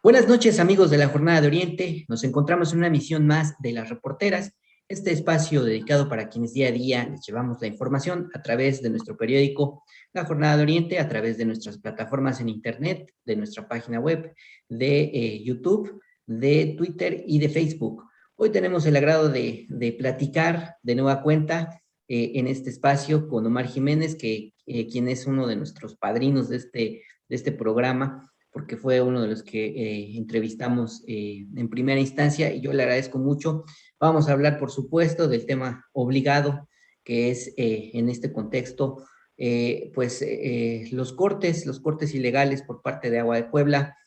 Buenas noches, amigos de la Jornada de Oriente. Nos encontramos en una emisión más de Las Reporteras, este espacio dedicado para quienes día a día les llevamos la información a través de nuestro periódico La Jornada de Oriente, a través de nuestras plataformas en Internet, de nuestra página web, de YouTube, de Twitter y de Facebook. Hoy tenemos el agrado de platicar de nueva cuenta en este espacio con Omar Jiménez, quien es uno de nuestros padrinos de este programa, porque fue uno de los que entrevistamos en primera instancia, y yo le agradezco mucho. Vamos a hablar, por supuesto, del tema obligado, que es en este contexto, los cortes ilegales por parte de Agua de Puebla,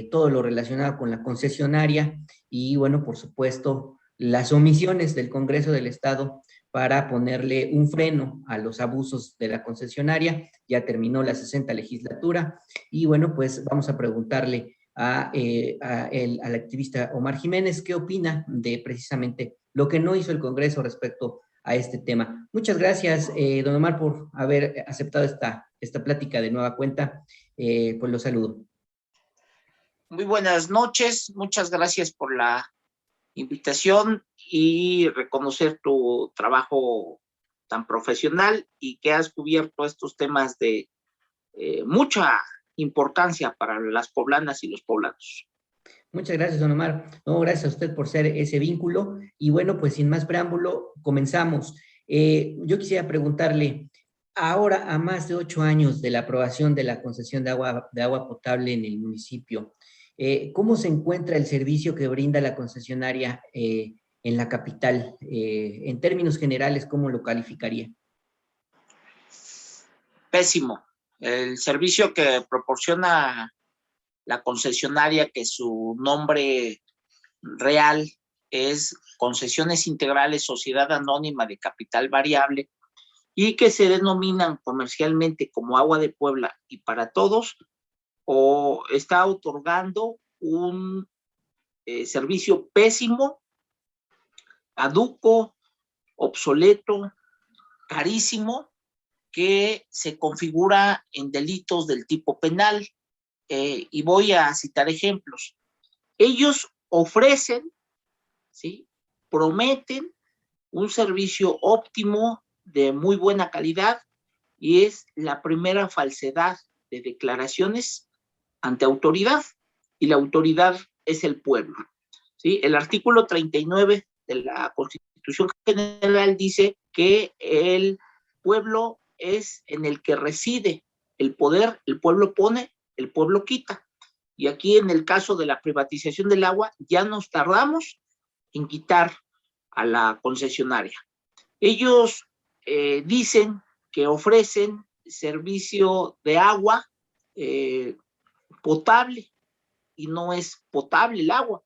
todo lo relacionado con la concesionaria y, bueno, por supuesto, las omisiones del Congreso del Estado para ponerle un freno a los abusos de la concesionaria. Ya terminó la 60 legislatura y, bueno, pues vamos a preguntarle al activista Omar Jiménez qué opina de precisamente lo que no hizo el Congreso respecto a este tema. Muchas gracias, don Omar, por haber aceptado esta plática de nueva cuenta. Pues lo saludo. Muy buenas noches, muchas gracias por la invitación y reconocer tu trabajo tan profesional y que has cubierto estos temas de mucha importancia para las poblanas y los poblanos. Muchas gracias, don Omar. No, gracias a usted por ser ese vínculo. Y bueno, pues sin más preámbulo, comenzamos. Yo quisiera preguntarle, ahora a más de 8 años de la aprobación de la concesión de agua potable en el municipio, ¿cómo se encuentra el servicio que brinda la concesionaria en la capital? En términos generales, ¿cómo lo calificaría? Pésimo. El servicio que proporciona la concesionaria, que su nombre real es Concesiones Integrales Sociedad Anónima de Capital Variable, y que se denominan comercialmente como Agua de Puebla y para todos, o está otorgando un servicio pésimo, caduco, obsoleto, carísimo, que se configura en delitos del tipo penal. Y voy a citar ejemplos. Ellos ofrecen, ¿sí?, prometen un servicio óptimo de muy buena calidad, y es la primera falsedad de declaraciones ante autoridad, y la autoridad es el pueblo, ¿sí? El artículo 39 de la Constitución General dice que el pueblo es en el que reside el poder, el pueblo pone, el pueblo quita. Y aquí, en el caso de la privatización del agua, ya nos tardamos en quitar a la concesionaria. Ellos dicen que ofrecen servicio de agua potable, y no es potable el agua.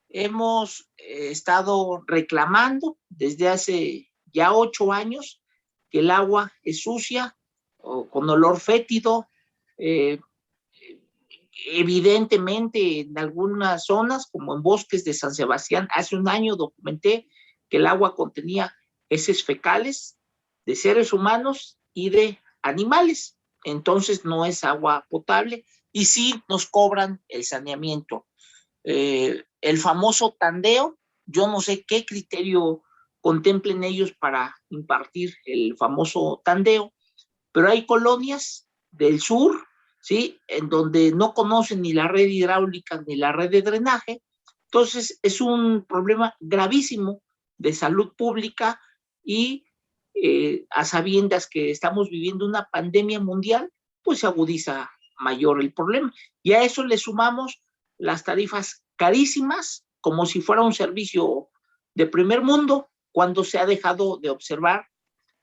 Hemos estado reclamando desde hace ya 8 años que el agua es sucia, o con olor fétido. Evidentemente, en algunas zonas, como en Bosques de San Sebastián, hace un año documenté que el agua contenía heces fecales de seres humanos y de animales. Entonces no es agua potable, y sí nos cobran el saneamiento. El famoso tandeo, yo no sé qué criterio contemplen ellos para impartir el famoso tandeo, pero hay colonias del sur, ¿sí?, en donde no conocen ni la red hidráulica ni la red de drenaje. Entonces es un problema gravísimo de salud pública, y a sabiendas que estamos viviendo una pandemia mundial, pues se agudiza mayor el problema. Y a eso le sumamos las tarifas carísimas, como si fuera un servicio de primer mundo, cuando se ha dejado de observar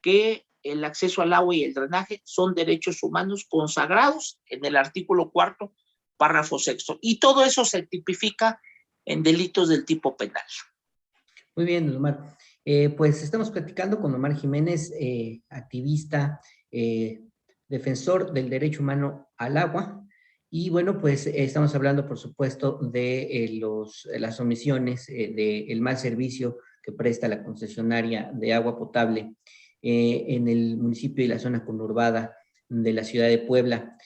que el acceso al agua y el drenaje son derechos humanos consagrados en el artículo 4, párrafo 6. Y todo eso se tipifica en delitos del tipo penal. Muy bien, Omar. Pues estamos platicando con Omar Jiménez, activista, defensor del derecho humano al agua. Y bueno, pues estamos hablando, por supuesto, de las omisiones, del mal servicio que presta la concesionaria de agua potable en el municipio y la zona conurbada de la ciudad de Puebla.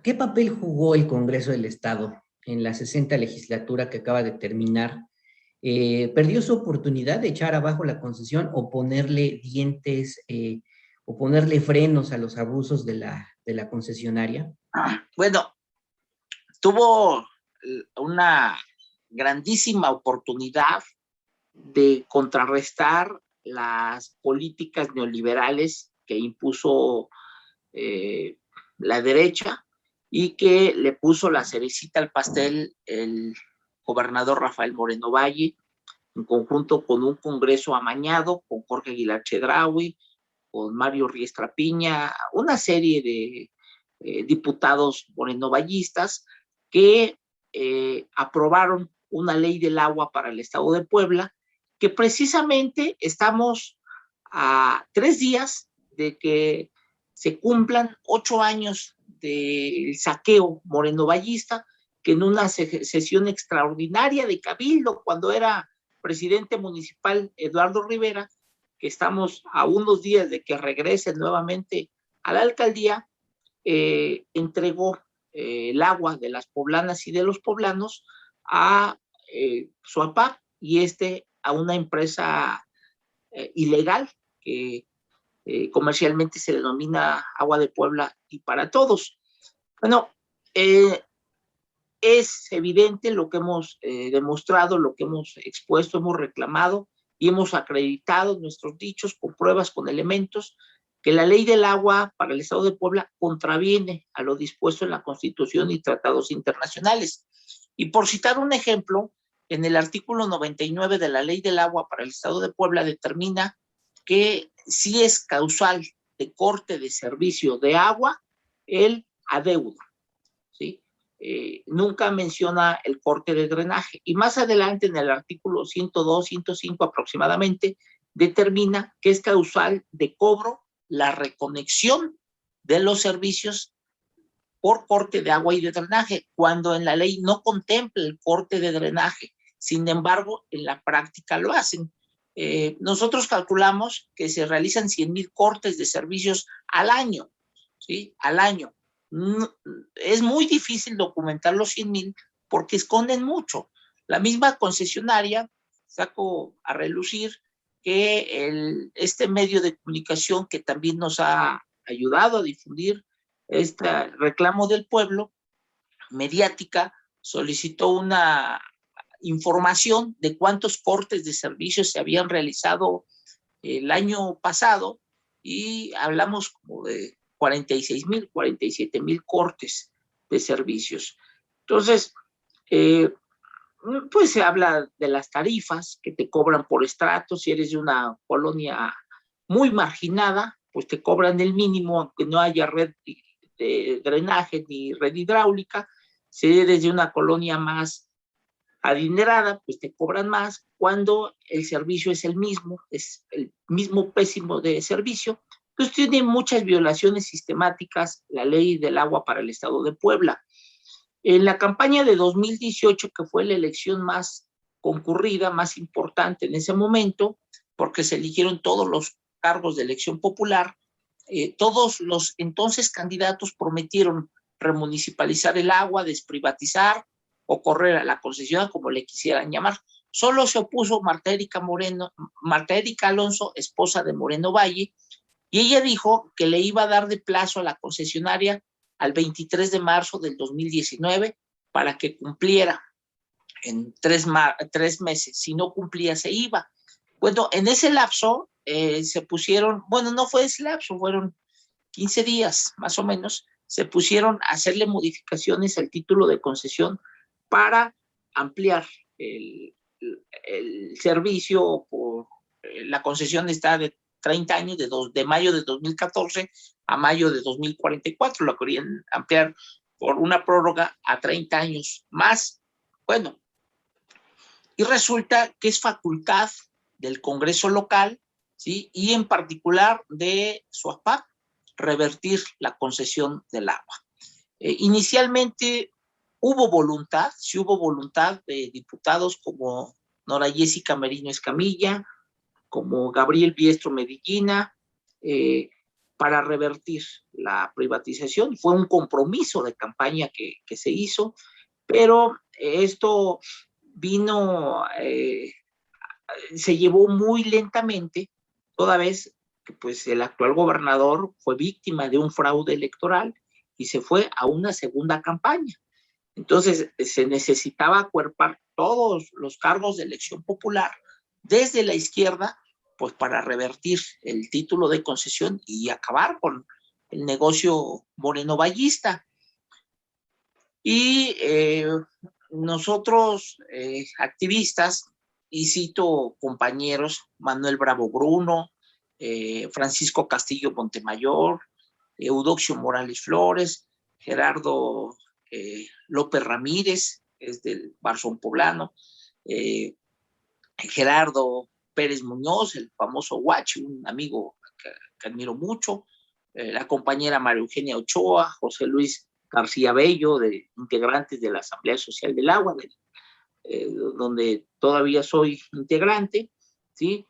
¿Qué papel jugó el Congreso del Estado en la 60 legislatura que acaba de terminar? ¿Perdió su oportunidad de echar abajo la concesión o ponerle dientes o ponerle frenos a los abusos de la concesionaria? Bueno, tuvo una grandísima oportunidad de contrarrestar las políticas neoliberales que impuso la derecha y que le puso la cerecita al pastel el gobernador Rafael Moreno Valle, en conjunto con un Congreso amañado, con Jorge Aguilar Chedraui, con Mario Riestra Piña, una serie de diputados morenovallistas que aprobaron una ley del agua para el estado de Puebla, que precisamente estamos a 3 días de que se cumplan 8 años del saqueo morenovallista, que en una sesión extraordinaria de Cabildo, cuando era presidente municipal Eduardo Rivera, que estamos a unos días de que regrese nuevamente a la alcaldía, entregó el agua de las poblanas y de los poblanos a Suapap y a una empresa ilegal que comercialmente se denomina Agua de Puebla y para todos. Bueno, es evidente lo que hemos demostrado, lo que hemos expuesto, hemos reclamado y hemos acreditado nuestros dichos con pruebas, con elementos, que la ley del agua para el estado de Puebla contraviene a lo dispuesto en la Constitución y tratados internacionales. Y por citar un ejemplo, en el artículo 99 de la ley del agua para el estado de Puebla determina que sí es causal de corte de servicio de agua el adeudo, ¿sí? Nunca menciona el corte de drenaje. Y más adelante, en el artículo 102, 105 aproximadamente, determina que es causal de cobro la reconexión de los servicios por corte de agua y de drenaje, cuando en la ley no contempla el corte de drenaje. Sin embargo, en la práctica lo hacen. Nosotros calculamos que se realizan 100,000 cortes de servicios al año, ¿sí? Al año. Es muy difícil documentar los 100,000 porque esconden mucho. La misma concesionaria sacó a relucir que este medio de comunicación que también nos ha ayudado a difundir este reclamo del pueblo, Mediática, solicitó una información de cuántos cortes de servicios se habían realizado el año pasado y hablamos como de 46,000, 47,000 cortes de servicios. Entonces, pues se habla de las tarifas que te cobran por estrato. Si eres de una colonia muy marginada, pues te cobran el mínimo, aunque no haya red de drenaje ni red hidráulica. Si eres de una colonia más adinerada, pues te cobran más cuando el servicio es el mismo pésimo de servicio. Entonces tiene muchas violaciones sistemáticas la ley del agua para el estado de Puebla. En la campaña de 2018, que fue la elección más concurrida, más importante en ese momento, porque se eligieron todos los cargos de elección popular, todos los entonces candidatos prometieron remunicipalizar el agua, desprivatizar o correr a la concesión, como le quisieran llamar. Solo se opuso Marta Erika Alonso, esposa de Moreno Valle, y ella dijo que le iba a dar de plazo a la concesionaria al 23 de marzo del 2019 para que cumpliera en 3 meses. Si no cumplía, se iba. Bueno, en ese lapso se pusieron, bueno, no fue ese lapso, fueron 15 días más o menos, se pusieron a hacerle modificaciones al título de concesión para ampliar el servicio. La concesión está de 30 años, de mayo de 2014 a mayo de 2044. Lo querían ampliar por una prórroga a 30 años más. Bueno, y resulta que es facultad del Congreso local, ¿sí? Y en particular de Suapap, revertir la concesión del agua. Inicialmente hubo voluntad, sí hubo voluntad de diputados como Nora Jessica Merino Escamilla, como Gabriel Biestro Medellina, para revertir la privatización. Fue un compromiso de campaña que se hizo, pero esto vino, se llevó muy lentamente, toda vez que pues, el actual gobernador fue víctima de un fraude electoral y se fue a una segunda campaña. Entonces, se necesitaba acuerpar todos los cargos de elección popular desde la izquierda, pues para revertir el título de concesión y acabar con el negocio morenovallista. Y nosotros, activistas, y cito compañeros, Manuel Bravo Bruno, Francisco Castillo Montemayor, Eudoxio Morales Flores, Gerardo López Ramírez, es del Barzón Poblano, Gerardo Pérez Muñoz, el famoso Guachi, un amigo que admiro mucho, la compañera María Eugenia Ochoa, José Luis García Bello, integrantes de la Asamblea Social del Agua, donde todavía soy integrante, ¿sí?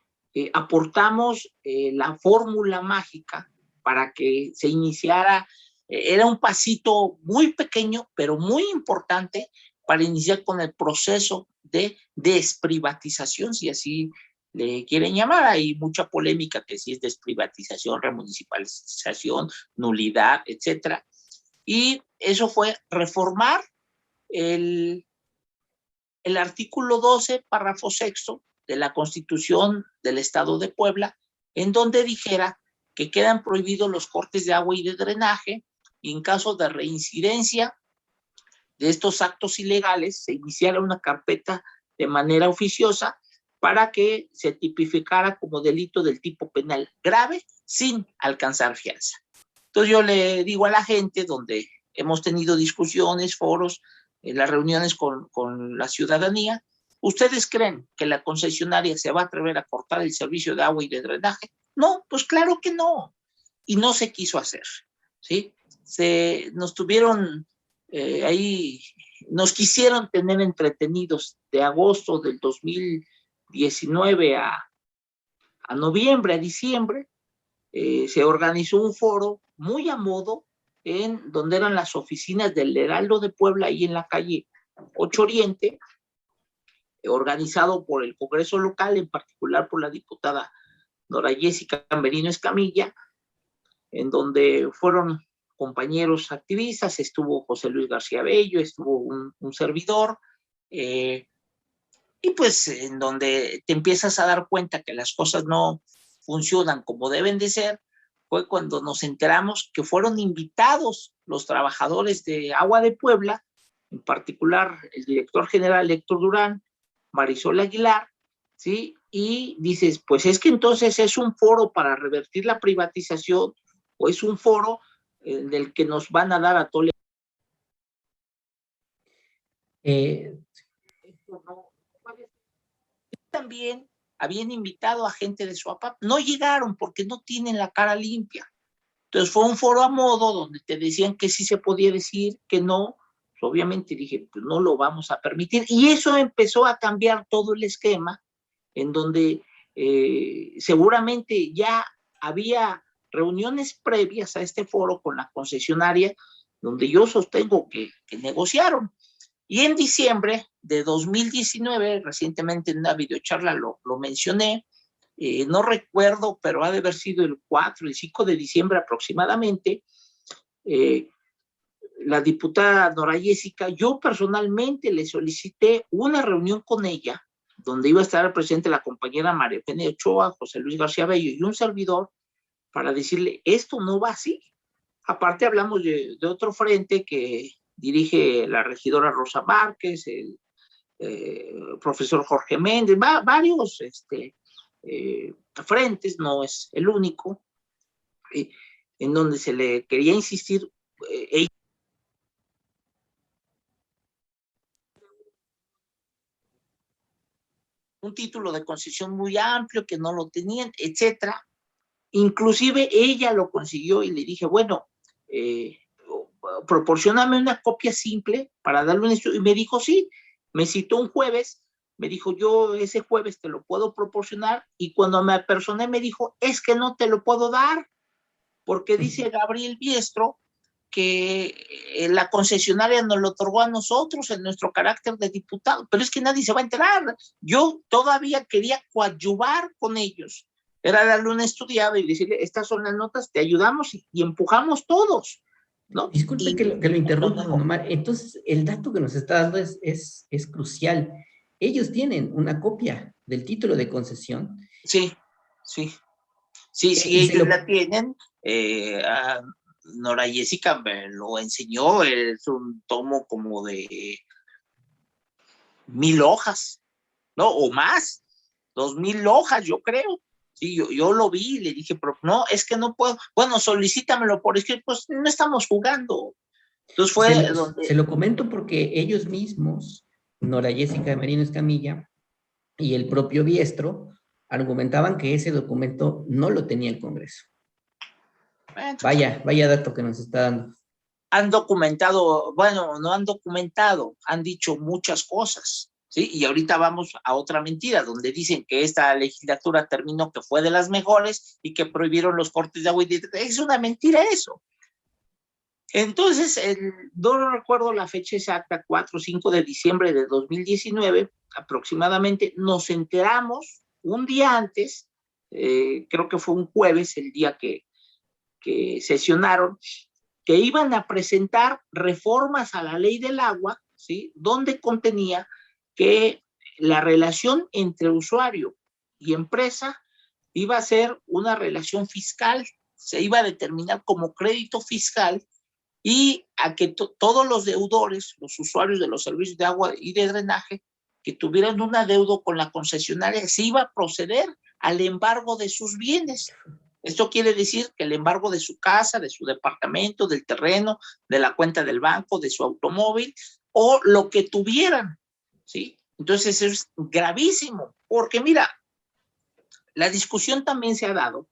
Aportamos la fórmula mágica para que se iniciara. Era un pasito muy pequeño, pero muy importante para iniciar con el proceso de desprivatización, si así le quieren llamar. Hay mucha polémica que si es desprivatización, remunicipalización, nulidad, etcétera. Y eso fue reformar el artículo 12, párrafo sexto de la Constitución del Estado de Puebla, en donde dijera que quedan prohibidos los cortes de agua y de drenaje, y en caso de reincidencia de estos actos ilegales, se iniciara una carpeta de manera oficiosa para que se tipificara como delito del tipo penal grave sin alcanzar fianza. Entonces yo le digo a la gente, donde hemos tenido discusiones, foros, en las reuniones con la ciudadanía, ¿ustedes creen que la concesionaria se va a atrever a cortar el servicio de agua y de drenaje? No, pues claro que no. Y no se quiso hacer, ¿sí? Nos tuvieron ahí, nos quisieron tener entretenidos de agosto del 2019 a noviembre, a diciembre. Se organizó un foro muy a modo en donde eran las oficinas del Heraldo de Puebla, ahí en la calle 8 Oriente, organizado por el Congreso local, en particular por la diputada Nora Jessica Merino Escamilla, en donde fueron compañeros activistas, estuvo José Luis García Bello, estuvo un servidor, y pues en donde te empiezas a dar cuenta que las cosas no funcionan como deben de ser, fue cuando nos enteramos que fueron invitados los trabajadores de Agua de Puebla, en particular el director general Héctor Durán, Marisol Aguilar, ¿sí? Y dices, pues es que entonces es un foro para revertir la privatización, o es un foro del que nos van a dar a tole. También habían invitado a gente de Suapap, no llegaron porque no tienen la cara limpia. Entonces fue un foro a modo donde te decían que sí se podía decir, que no. Pues obviamente dije, pues no lo vamos a permitir. Y eso empezó a cambiar todo el esquema, en donde seguramente ya había reuniones previas a este foro con la concesionaria, donde yo sostengo que negociaron. Y en diciembre de 2019, recientemente en una videocharla lo mencioné, no recuerdo, pero ha de haber sido el 4, el 5 de diciembre aproximadamente, la diputada Nora Jessica, yo personalmente le solicité una reunión con ella, donde iba a estar el presidente la compañera María Eugenia Ochoa, José Luis García Bello y un servidor, para decirle, esto no va así. Aparte hablamos de otro frente que dirige la regidora Rosa Márquez, el profesor Jorge Méndez, varios frentes, no es el único, en donde se le quería insistir. Un título de concesión muy amplio, que no lo tenían, etcétera. Inclusive ella lo consiguió y le dije, bueno, proporcioname una copia simple para darle un estudio. Y me dijo, sí, me citó un jueves, me dijo, yo ese jueves te lo puedo proporcionar, y cuando me apersoné me dijo, es que no te lo puedo dar, porque dice Gabriel Biestro que la concesionaria nos lo otorgó a nosotros en nuestro carácter de diputado, pero es que nadie se va a enterar. Yo todavía quería coadyuvar con ellos, era darle una estudiada y decirle, estas son las notas, te ayudamos y empujamos todos, ¿no? Disculpe que lo interrumpa, don Omar. Entonces, el dato que nos está dando es crucial. Ellos tienen una copia del título de concesión. Sí, sí. Sí, sí, Y se ellos lo, la tienen. Nora Jessica me lo enseñó, es un tomo como de 1000 hojas, ¿no? O más, 2000 hojas, yo creo. Sí, yo lo vi y le dije, pero no, es que no puedo. Bueno, solicítamelo por escrito, pues no estamos jugando. Entonces fue se donde. lo comento porque ellos mismos, Nora Jessica de Merino Escamilla y el propio Biestro, argumentaban que ese documento no lo tenía el Congreso. Vaya dato que nos está dando. Han documentado, bueno, no han documentado, han dicho muchas cosas, ¿sí? Y ahorita vamos a otra mentira, donde dicen que esta legislatura terminó, que fue de las mejores y que prohibieron los cortes de agua. Es una mentira eso. Entonces, no recuerdo la fecha exacta, 4 o 5 de diciembre de 2019, aproximadamente, nos enteramos un día antes, creo que fue un jueves, el día que sesionaron, que iban a presentar reformas a la ley del agua, ¿sí? Donde contenía que la relación entre usuario y empresa iba a ser una relación fiscal, se iba a determinar como crédito fiscal y a que todos los deudores, los usuarios de los servicios de agua y de drenaje, que tuvieran un adeudo con la concesionaria, se iba a proceder al embargo de sus bienes. Esto quiere decir que el embargo de su casa, de su departamento, del terreno, de la cuenta del banco, de su automóvil o lo que tuvieran, ¿sí? Entonces es gravísimo, porque mira, la discusión también se ha dado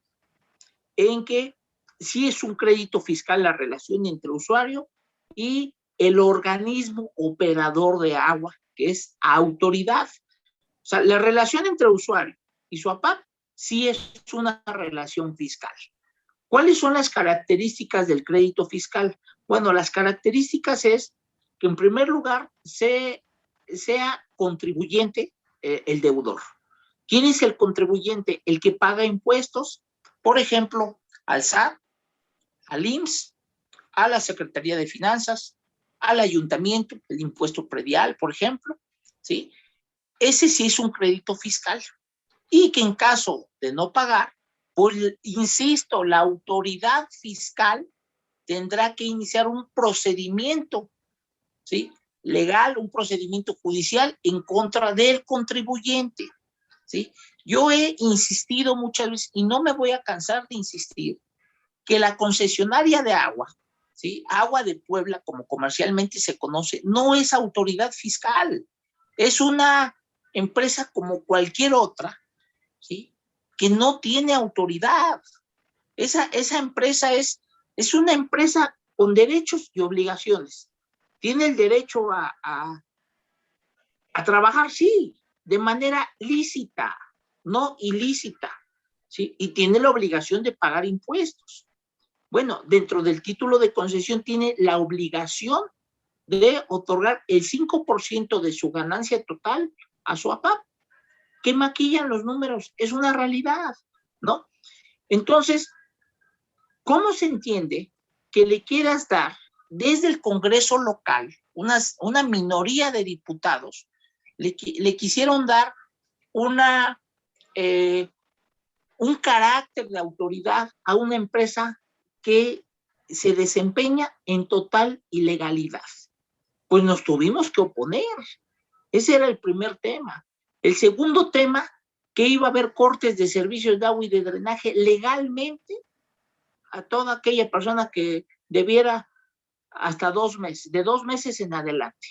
en que sí es un crédito fiscal la relación entre usuario y el organismo operador de agua, que es autoridad. O sea, la relación entre usuario y su APAP sí es una relación fiscal. ¿Cuáles son las características del crédito fiscal? Bueno, las características es que en primer lugar sea contribuyente el deudor. ¿Quién es el contribuyente? El que paga impuestos, por ejemplo, al SAT, al IMSS, a la Secretaría de Finanzas, al ayuntamiento, el impuesto predial, por ejemplo, ¿sí? Ese sí es un crédito fiscal. Y que en caso de no pagar, pues, insisto, la autoridad fiscal tendrá que iniciar un procedimiento, ¿sí? Legal, un procedimiento judicial en contra del contribuyente, ¿sí? Yo he insistido muchas veces y no me voy a cansar de insistir que la concesionaria de agua, ¿sí? Agua de Puebla, como comercialmente se conoce, no es autoridad fiscal, es una empresa como cualquier otra, ¿sí? Que no tiene autoridad. Esa empresa es una empresa con derechos y obligaciones. Tiene el derecho a trabajar, sí, de manera lícita, no ilícita, ¿sí? Y tiene la obligación de pagar impuestos. Bueno, dentro del título de concesión tiene la obligación de otorgar el 5% de su ganancia total a su APAP. Que maquillan los números, es una realidad, ¿no? Entonces, ¿cómo se entiende que le quieras dar desde el Congreso local, una minoría de diputados, le quisieron dar un carácter de autoridad a una empresa que se desempeña en total ilegalidad? Pues nos tuvimos que oponer. Ese era el primer tema. El segundo tema, que iba a haber cortes de servicios de agua y de drenaje legalmente a toda aquella persona que debiera hasta 2 meses, de 2 meses en adelante.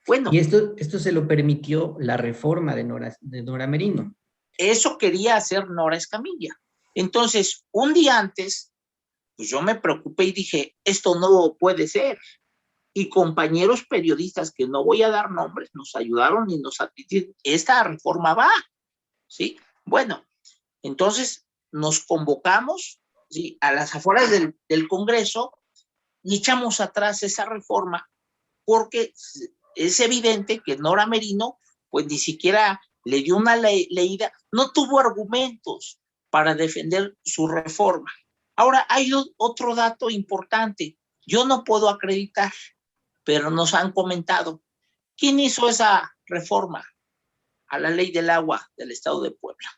Bueno. Y esto se lo permitió la reforma de Nora Merino. Eso quería hacer Nora Escamilla. Entonces, un día antes, pues yo me preocupé y dije, esto no puede ser. Y compañeros periodistas, que no voy a dar nombres, nos ayudaron y nos advirtieron, esta reforma va, ¿sí? Bueno, entonces nos convocamos ¿sí?, a las afueras del Congreso y echamos atrás esa reforma porque es evidente que Nora Merino pues ni siquiera le dio una leída, no tuvo argumentos para defender su reforma. Ahora, hay otro dato importante. Yo no puedo acreditar, pero nos han comentado. ¿Quién hizo esa reforma a la ley del agua del Estado de Puebla?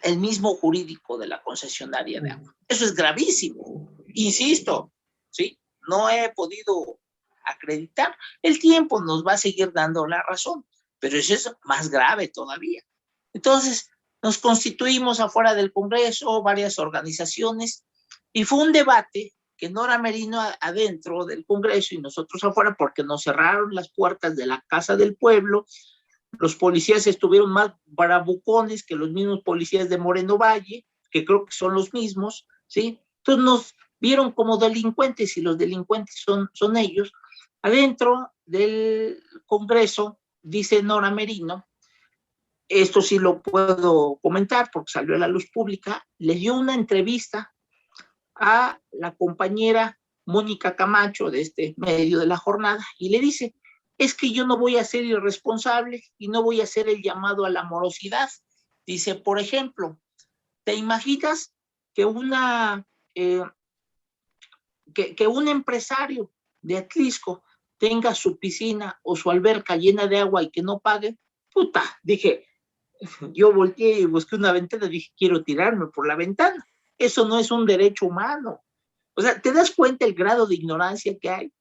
El mismo jurídico de la concesionaria de agua. Eso es gravísimo. Insisto, ¿sí? No he podido acreditar. El tiempo nos va a seguir dando la razón, pero eso es más grave todavía. Entonces, nos constituimos afuera del Congreso, varias organizaciones, y fue un debate que Nora Merino adentro del Congreso y nosotros afuera, porque nos cerraron las puertas de la Casa del Pueblo. Los policías estuvieron más bravucones que los mismos policías de Moreno Valle, que creo que son los mismos, ¿sí? Entonces nos vieron como delincuentes y los delincuentes son ellos. Adentro del Congreso, dice Nora Merino, esto sí lo puedo comentar porque salió a la luz pública, le dio una entrevista a la compañera Mónica Camacho de este medio de La Jornada y le dice, es que yo no voy a ser irresponsable y no voy a hacer el llamado a la morosidad. Dice, por ejemplo, ¿te imaginas que que un empresario de Atlisco tenga su piscina o su alberca llena de agua y que no pague? Puta, dije, yo volteé y busqué una ventana y dije, quiero tirarme por la ventana. Eso no es un derecho humano. O sea, ¿te das cuenta el grado de ignorancia que hay?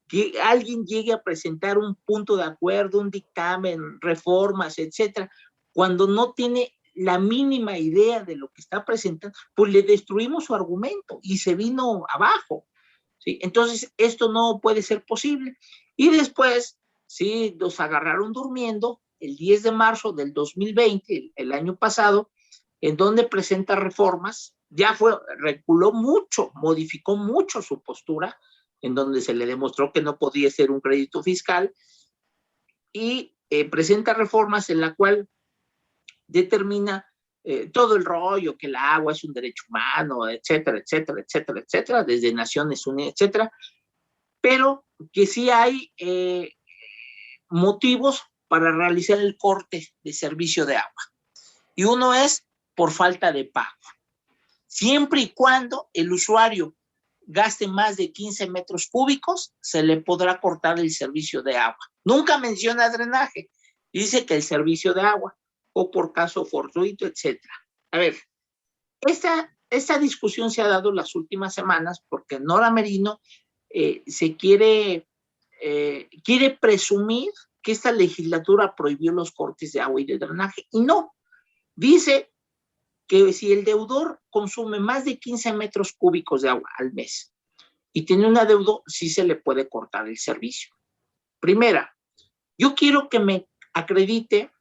Que alguien llegue a presentar un punto de acuerdo, un dictamen, reformas, etcétera, cuando no tiene la mínima idea de lo que está presentando, pues le destruimos su argumento y se vino abajo, ¿sí? Entonces, esto no puede ser posible. Y después, sí, nos agarraron durmiendo el 10 de marzo del 2020, el año pasado, en donde presenta reformas, ya reculó mucho, modificó mucho su postura, en donde se le demostró que no podía ser un crédito fiscal, y presenta reformas en la cual determina todo el rollo, que el agua es un derecho humano, etcétera, etcétera, etcétera, etcétera, desde Naciones Unidas, etcétera, pero que sí hay motivos para realizar el corte de servicio de agua. Y uno es por falta de pago. Siempre y cuando el usuario gaste más de 15 metros cúbicos, se le podrá cortar el servicio de agua. Nunca menciona drenaje, dice que el servicio de agua, o por caso fortuito, etcétera. A ver, esta discusión se ha dado las últimas semanas porque Nora Merino se quiere presumir que esta legislatura prohibió los cortes de agua y de drenaje, y no. Dice que si el deudor consume más de 15 metros cúbicos de agua al mes y tiene un adeudo, sí se le puede cortar el servicio. Primera, yo quiero que me acredite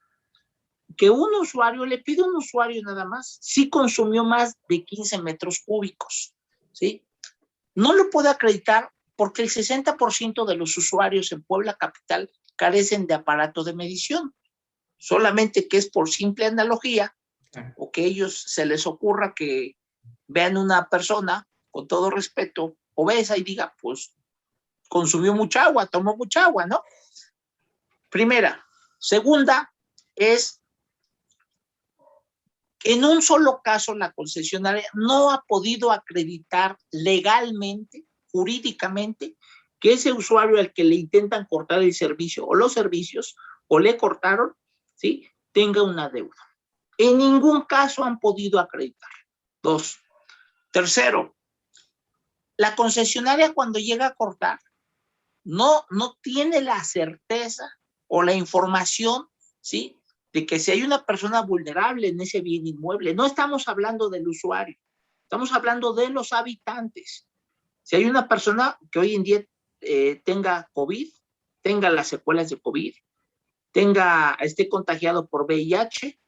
que un usuario, le pido a un usuario nada más, si consumió más de 15 metros cúbicos, ¿sí? No lo puedo acreditar porque el 60% de los usuarios en Puebla Capital carecen de aparato de medición, solamente que es por simple analogía, o que a ellos se les ocurra que vean una persona, con todo respeto, obesa y diga, pues, consumió mucha agua, tomó mucha agua, ¿no? Primera. Segunda es que en un solo caso la concesionaria no ha podido acreditar legalmente, jurídicamente, que ese usuario al que le intentan cortar el servicio o los servicios, o le cortaron, ¿sí?, tenga una deuda. En ningún caso han podido acreditar. Dos. Tercero, la concesionaria cuando llega a cortar no tiene la certeza o la información, ¿sí?, de que si hay una persona vulnerable en ese bien inmueble. No estamos hablando del usuario, estamos hablando de los habitantes. Si hay una persona que hoy en día tenga COVID, tenga las secuelas de COVID, esté contagiado por VIH,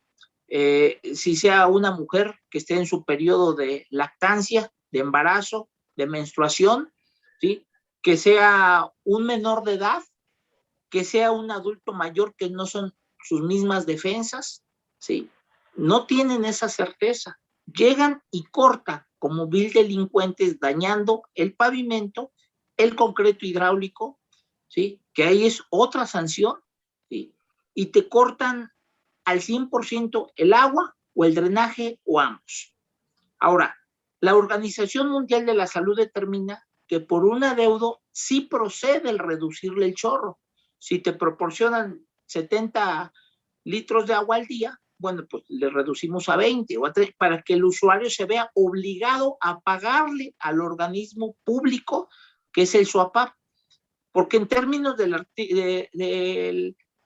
si sea una mujer que esté en su periodo de lactancia, de embarazo, de menstruación, ¿sí?, que sea un menor de edad, que sea un adulto mayor que no son sus mismas defensas, ¿sí? No tienen esa certeza. Llegan y cortan como vil delincuentes dañando el pavimento, el concreto hidráulico, ¿sí? Que ahí es otra sanción, ¿sí? Y te cortan al 100% el agua o el drenaje o ambos. Ahora, la Organización Mundial de la Salud determina que por un adeudo sí procede el reducirle el chorro. Si te proporcionan 70 litros de agua al día, bueno, pues le reducimos a 20 o a 3 para que el usuario se vea obligado a pagarle al organismo público que es el SUAPAP. Porque en términos del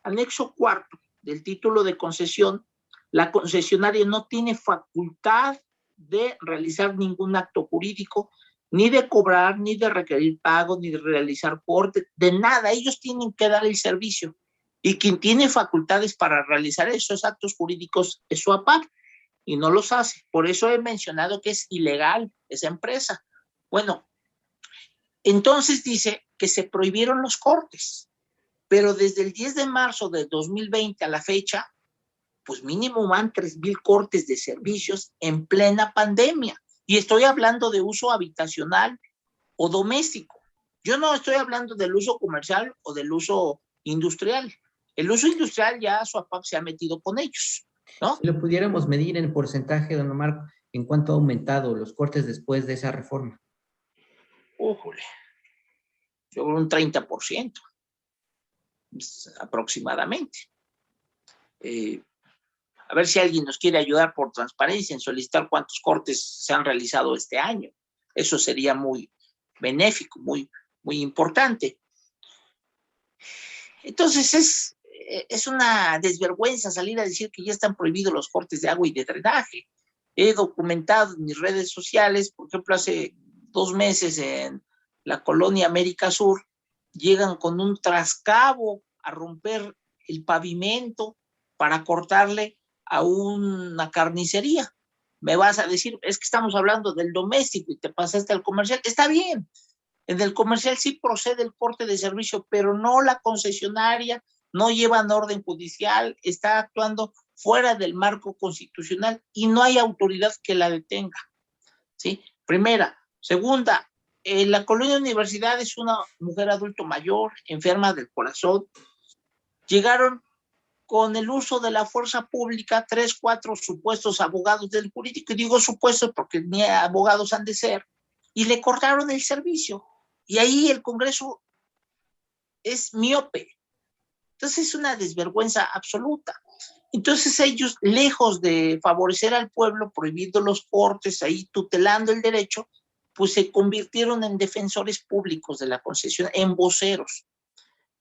anexo cuarto del título de concesión, la concesionaria no tiene facultad de realizar ningún acto jurídico, ni de cobrar, ni de requerir pago, ni de realizar corte, de nada. Ellos tienen que dar el servicio. Y quien tiene facultades para realizar esos actos jurídicos es su APAC, y no los hace. Por eso he mencionado que es ilegal esa empresa. Bueno, entonces dice que se prohibieron los cortes, pero desde el 10 de marzo de 2020 a la fecha, pues mínimo van 3,000 cortes de servicios en plena pandemia. Y estoy hablando de uso habitacional o doméstico. Yo no estoy hablando del uso comercial o del uso industrial. El uso industrial ya SUAPAP se ha metido con ellos, ¿no? Si lo pudiéramos medir en porcentaje, don Omar, ¿en cuánto ha aumentado los cortes después de esa reforma? Ujule, yo creo un 30% aproximadamente. A ver si alguien nos quiere ayudar por transparencia en solicitar cuántos cortes se han realizado este año. Eso sería muy benéfico, muy, muy importante. Entonces es una desvergüenza salir a decir que ya están prohibidos los cortes de agua y de drenaje. He documentado en mis redes sociales, por ejemplo, hace 2 meses en la colonia América Sur, llegan con un trascabo a romper el pavimento para cortarle a una carnicería. Me vas a decir, es que estamos hablando del doméstico y te pasaste al comercial. Está bien, en el comercial sí procede el corte de servicio, pero no la concesionaria, no llevan orden judicial, está actuando fuera del marco constitucional y no hay autoridad que la detenga, ¿sí? Primera. Segunda, la colonia Universidad es una mujer adulto mayor, enferma del corazón. Llegaron con el uso de la fuerza pública 3, 4 supuestos abogados del jurídico, y digo supuestos porque ni abogados han de ser, y le cortaron el servicio. Y ahí el Congreso es miope. Entonces es una desvergüenza absoluta. Entonces ellos, lejos de favorecer al pueblo, prohibiendo los cortes, ahí tutelando el derecho, pues se convirtieron en defensores públicos de la concesión, en voceros.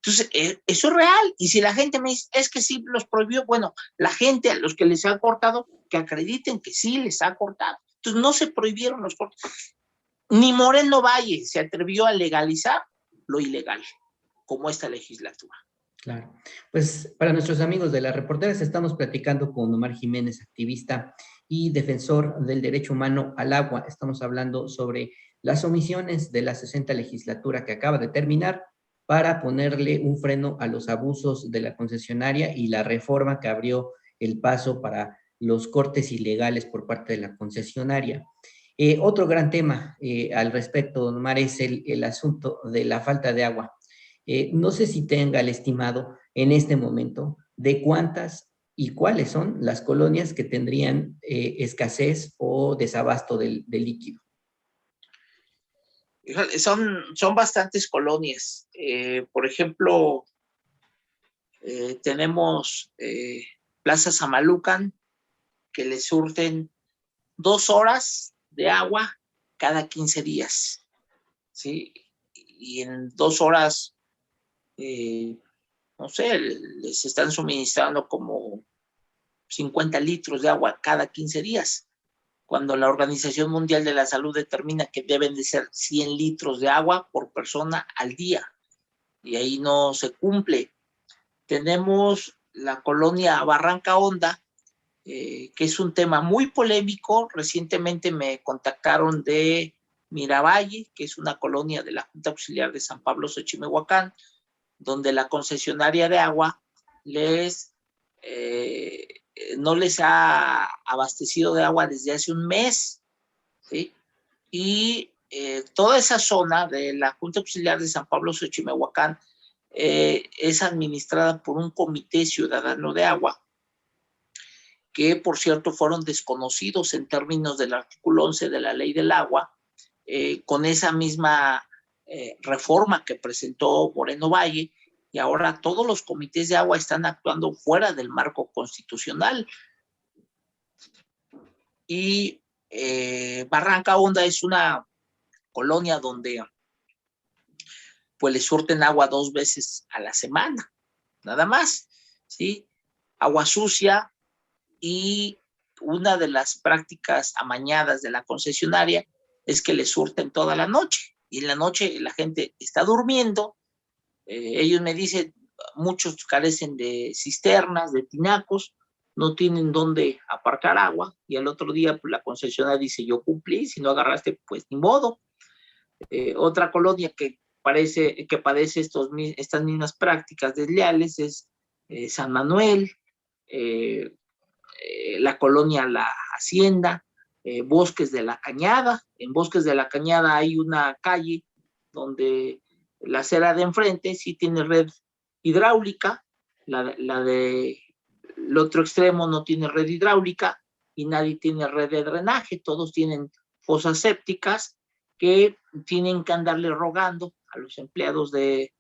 Entonces, eso es real. Y si la gente me dice, es que sí los prohibió, bueno, la gente a los que les ha cortado, que acrediten que sí les ha cortado. Entonces, no se prohibieron los cortes. Ni Moreno Valle se atrevió a legalizar lo ilegal, como esta legislatura. Claro. Pues para nuestros amigos de las reporteras estamos platicando con Omar Jiménez, activista y defensor del derecho humano al agua. Estamos hablando sobre las omisiones de la 60 legislatura que acaba de terminar para ponerle un freno a los abusos de la concesionaria y la reforma que abrió el paso para los cortes ilegales por parte de la concesionaria. Otro gran tema al respecto, don Omar, es el asunto de la falta de agua. No sé si tenga el estimado en este momento de cuántas y cuáles son las colonias que tendrían escasez o desabasto de líquido. Son bastantes colonias. Por ejemplo, tenemos Plaza Samalucan, que le surten 2 horas de agua cada 15 días. ¿Sí? Y en 2 horas, no sé, les están suministrando como 50 litros de agua cada 15 días, cuando la Organización Mundial de la Salud determina que deben de ser 100 litros de agua por persona al día, y ahí no se cumple. Tenemos la colonia Barranca Honda, que es un tema muy polémico. Recientemente me contactaron de Miravalle, que es una colonia de la Junta Auxiliar de San Pablo Xochimehuacán, donde la concesionaria de agua no les ha abastecido de agua desde hace un mes, ¿sí? y toda esa zona de la Junta Auxiliar de San Pablo Xochimehuacán es administrada por un comité ciudadano de agua, que por cierto fueron desconocidos en términos del artículo 11 de la Ley del Agua, con esa misma reforma que presentó Moreno Valle, y ahora todos los comités de agua están actuando fuera del marco constitucional. Y Barranca Honda es una colonia donde pues le surten agua 2 veces a la semana, nada más, ¿sí? Agua sucia, y una de las prácticas amañadas de la concesionaria es que le surten toda la noche, y en la noche la gente está durmiendo. Ellos me dicen, muchos carecen de cisternas, de tinacos, no tienen dónde aparcar agua, y al otro día pues, la concesionaria dice, yo cumplí, si no agarraste, pues ni modo. Otra colonia que padece estas mismas prácticas desleales es San Manuel, la colonia La Hacienda, Bosques de la Cañada. En Bosques de la Cañada hay una calle donde la acera de enfrente sí tiene red hidráulica, la de el otro extremo no tiene red hidráulica y nadie tiene red de drenaje, todos tienen fosas sépticas que tienen que andarle rogando a los empleados de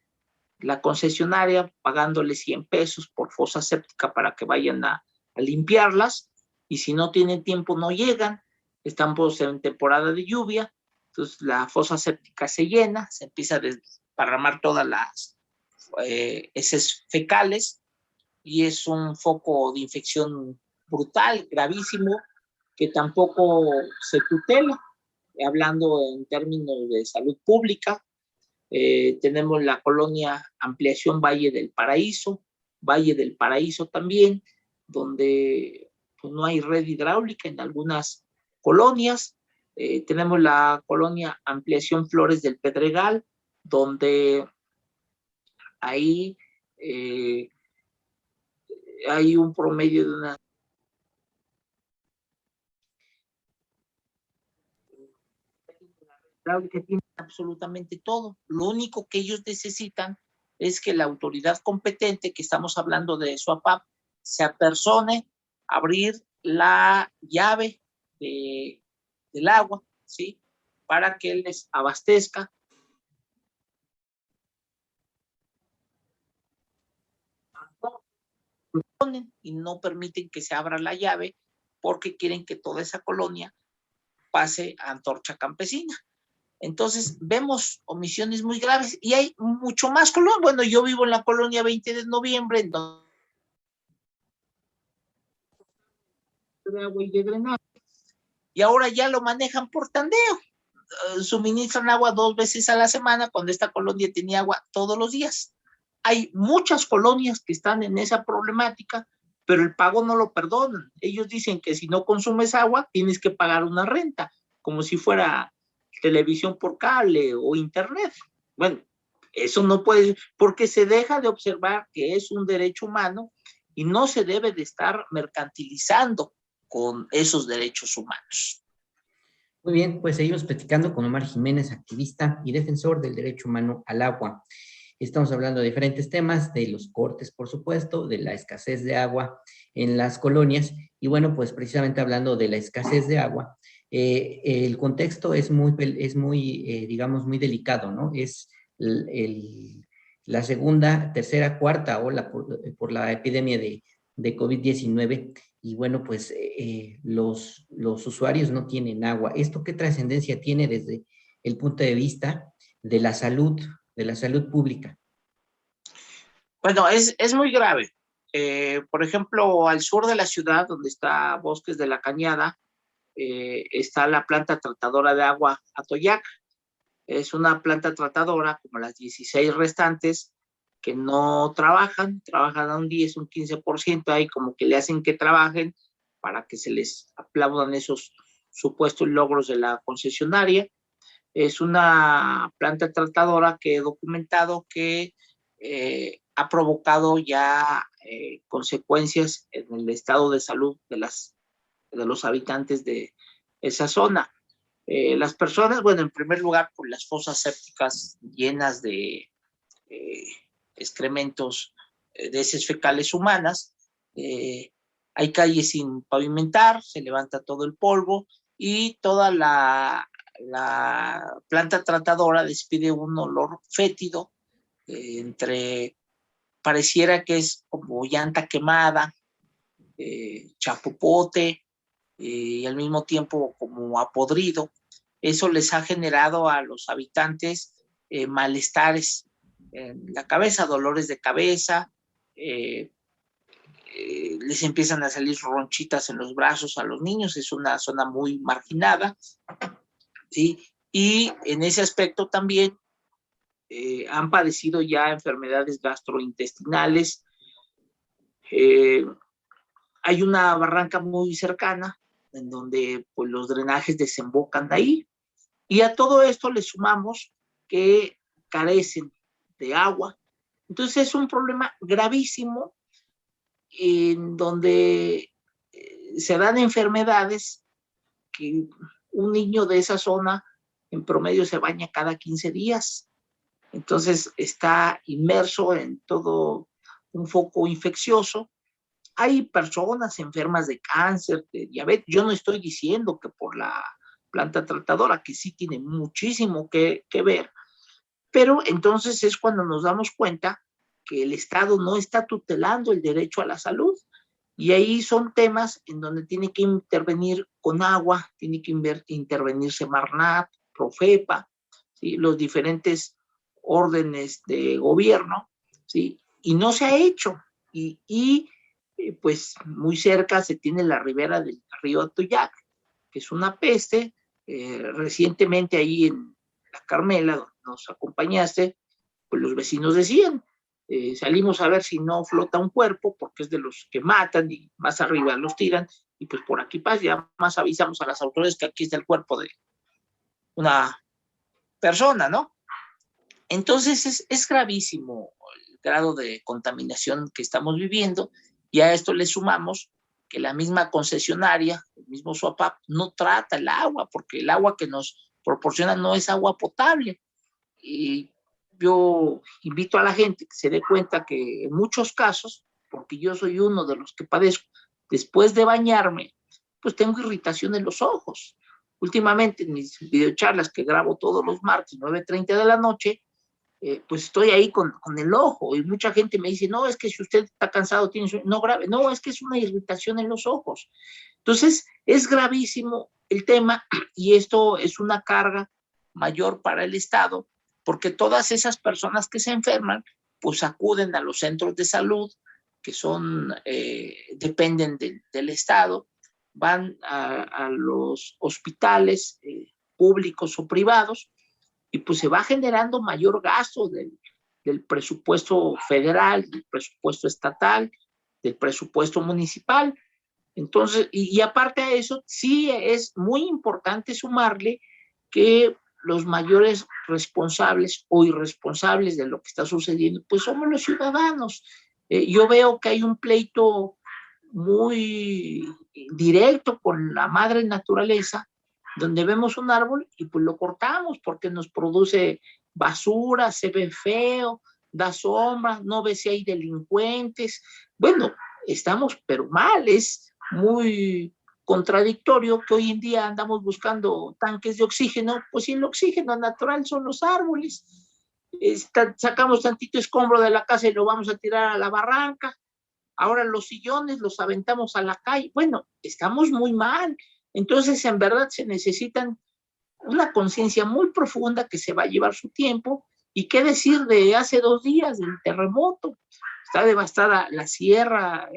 la concesionaria, pagándoles 100 pesos por fosa séptica para que vayan a limpiarlas, y si no tienen tiempo no llegan, están pues en temporada de lluvia, entonces la fosa séptica se llena, se empieza a desparramar todas las heces fecales, y es un foco de infección brutal, gravísimo, que tampoco se tutela, hablando en términos de salud pública. Tenemos la colonia Ampliación Valle del Paraíso también, donde pues, no hay red hidráulica en algunas colonias. Tenemos la colonia Ampliación Flores del Pedregal, donde ahí hay un promedio de una que tiene absolutamente todo. Lo único que ellos necesitan es que la autoridad competente, que estamos hablando de SUAPAP, se apersone a abrir la llave del agua, ¿sí? Para que les abastezca. Y no permiten que se abra la llave porque quieren que toda esa colonia pase a antorcha campesina. Entonces vemos omisiones muy graves y hay mucho más colonias. Bueno, yo vivo en la colonia 20 de noviembre, en donde de agua y de drenaje, y ahora ya lo manejan por tandeo. Suministran agua 2 veces a la semana cuando esta colonia tenía agua todos los días. Hay muchas colonias que están en esa problemática, pero el pago no lo perdonan. Ellos dicen que si no consumes agua, tienes que pagar una renta, como si fuera televisión por cable o internet. Bueno, eso no puede, porque se deja de observar que es un derecho humano y no se debe de estar mercantilizando con esos derechos humanos. Muy bien, pues seguimos platicando con Omar Jiménez, activista y defensor del derecho humano al agua. Estamos hablando de diferentes temas, de los cortes, por supuesto, de la escasez de agua en las colonias, y bueno, pues precisamente hablando de la escasez de agua, el contexto es muy digamos, muy delicado, ¿no? Es la segunda, tercera, cuarta ola por la epidemia de COVID-19, y bueno, pues los usuarios no tienen agua. ¿Esto qué trascendencia tiene desde el punto de vista de la salud pública? Bueno, es muy grave. Por ejemplo, al sur de la ciudad, donde está Bosques de la Cañada, está la planta tratadora de agua Atoyac. Es una planta tratadora, como las 16 restantes, que no trabajan a un 10, un 15%, ahí como que le hacen que trabajen para que se les aplaudan esos supuestos logros de la concesionaria. Es una planta tratadora que he documentado que ha provocado ya consecuencias en el estado de salud de los habitantes de esa zona. Las personas, bueno, en primer lugar, por las fosas sépticas llenas de excrementos de heces fecales humanas, hay calles sin pavimentar, se levanta todo el polvo y toda la planta tratadora despide un olor fétido, pareciera que es como llanta quemada, chapopote, y al mismo tiempo como apodrido. Eso les ha generado a los habitantes malestares en la cabeza, dolores de cabeza, les empiezan a salir ronchitas en los brazos a los niños, es una zona muy marginada, ¿sí? Y en ese aspecto también han padecido ya enfermedades gastrointestinales. Hay una barranca muy cercana en donde pues, los drenajes desembocan de ahí, y a todo esto le sumamos que carecen de agua. Entonces es un problema gravísimo en donde se dan enfermedades que un niño de esa zona en promedio se baña cada 15 días. Entonces está inmerso en todo un foco infeccioso. Hay personas enfermas de cáncer, de diabetes. Yo no estoy diciendo que por la planta tratadora, que sí tiene muchísimo que ver, pero entonces es cuando nos damos cuenta que el Estado no está tutelando el derecho a la salud. Y ahí son temas en donde tiene que intervenir con agua, tiene que intervenir Semarnat, Profepa, ¿sí? Los diferentes órdenes de gobierno, ¿sí? Y no se ha hecho. Pues muy cerca se tiene la ribera del río Atoyac, que es una peste. Recientemente ahí en la Carmela, donde nos acompañaste, pues los vecinos decían, salimos a ver si no flota un cuerpo, porque es de los que matan y más arriba los tiran, y pues por aquí pasa, ya más avisamos a las autoridades que aquí está el cuerpo de una persona, ¿no? Entonces es gravísimo el grado de contaminación que estamos viviendo, y a esto le sumamos que la misma concesionaria, el mismo SUAPAP, no trata el agua, porque el agua que nos proporciona no es agua potable. Y yo invito a la gente que se dé cuenta que en muchos casos, porque yo soy uno de los que padezco, después de bañarme, pues tengo irritación en los ojos. Últimamente en mis videocharlas que grabo todos los martes, 9:30 de la noche, pues estoy ahí con el ojo, y mucha gente me dice, no, es que si usted está cansado, no grave, no, es que es una irritación en los ojos. Entonces, es gravísimo el tema, y esto es una carga mayor para el Estado, porque todas esas personas que se enferman, pues acuden a los centros de salud, que dependen del Estado, van a los hospitales públicos o privados, y pues se va generando mayor gasto del presupuesto federal, del presupuesto estatal, del presupuesto municipal. Entonces, y aparte de eso, sí es muy importante sumarle que los mayores responsables o irresponsables de lo que está sucediendo, pues somos los ciudadanos. Yo veo que hay un pleito muy directo con la madre naturaleza, donde vemos un árbol y pues lo cortamos porque nos produce basura, se ve feo, da sombra, no ve si hay delincuentes. Bueno, estamos pero mal, es muy contradictorio que hoy en día andamos buscando tanques de oxígeno, pues si el oxígeno natural son los árboles. Sacamos tantito escombro de la casa y lo vamos a tirar a la barranca. Ahora los sillones los aventamos a la calle. Bueno, estamos muy mal. Entonces, en verdad, se necesitan una conciencia muy profunda que se va a llevar su tiempo. ¿Y qué decir de hace 2 días del terremoto? Está devastada la sierra,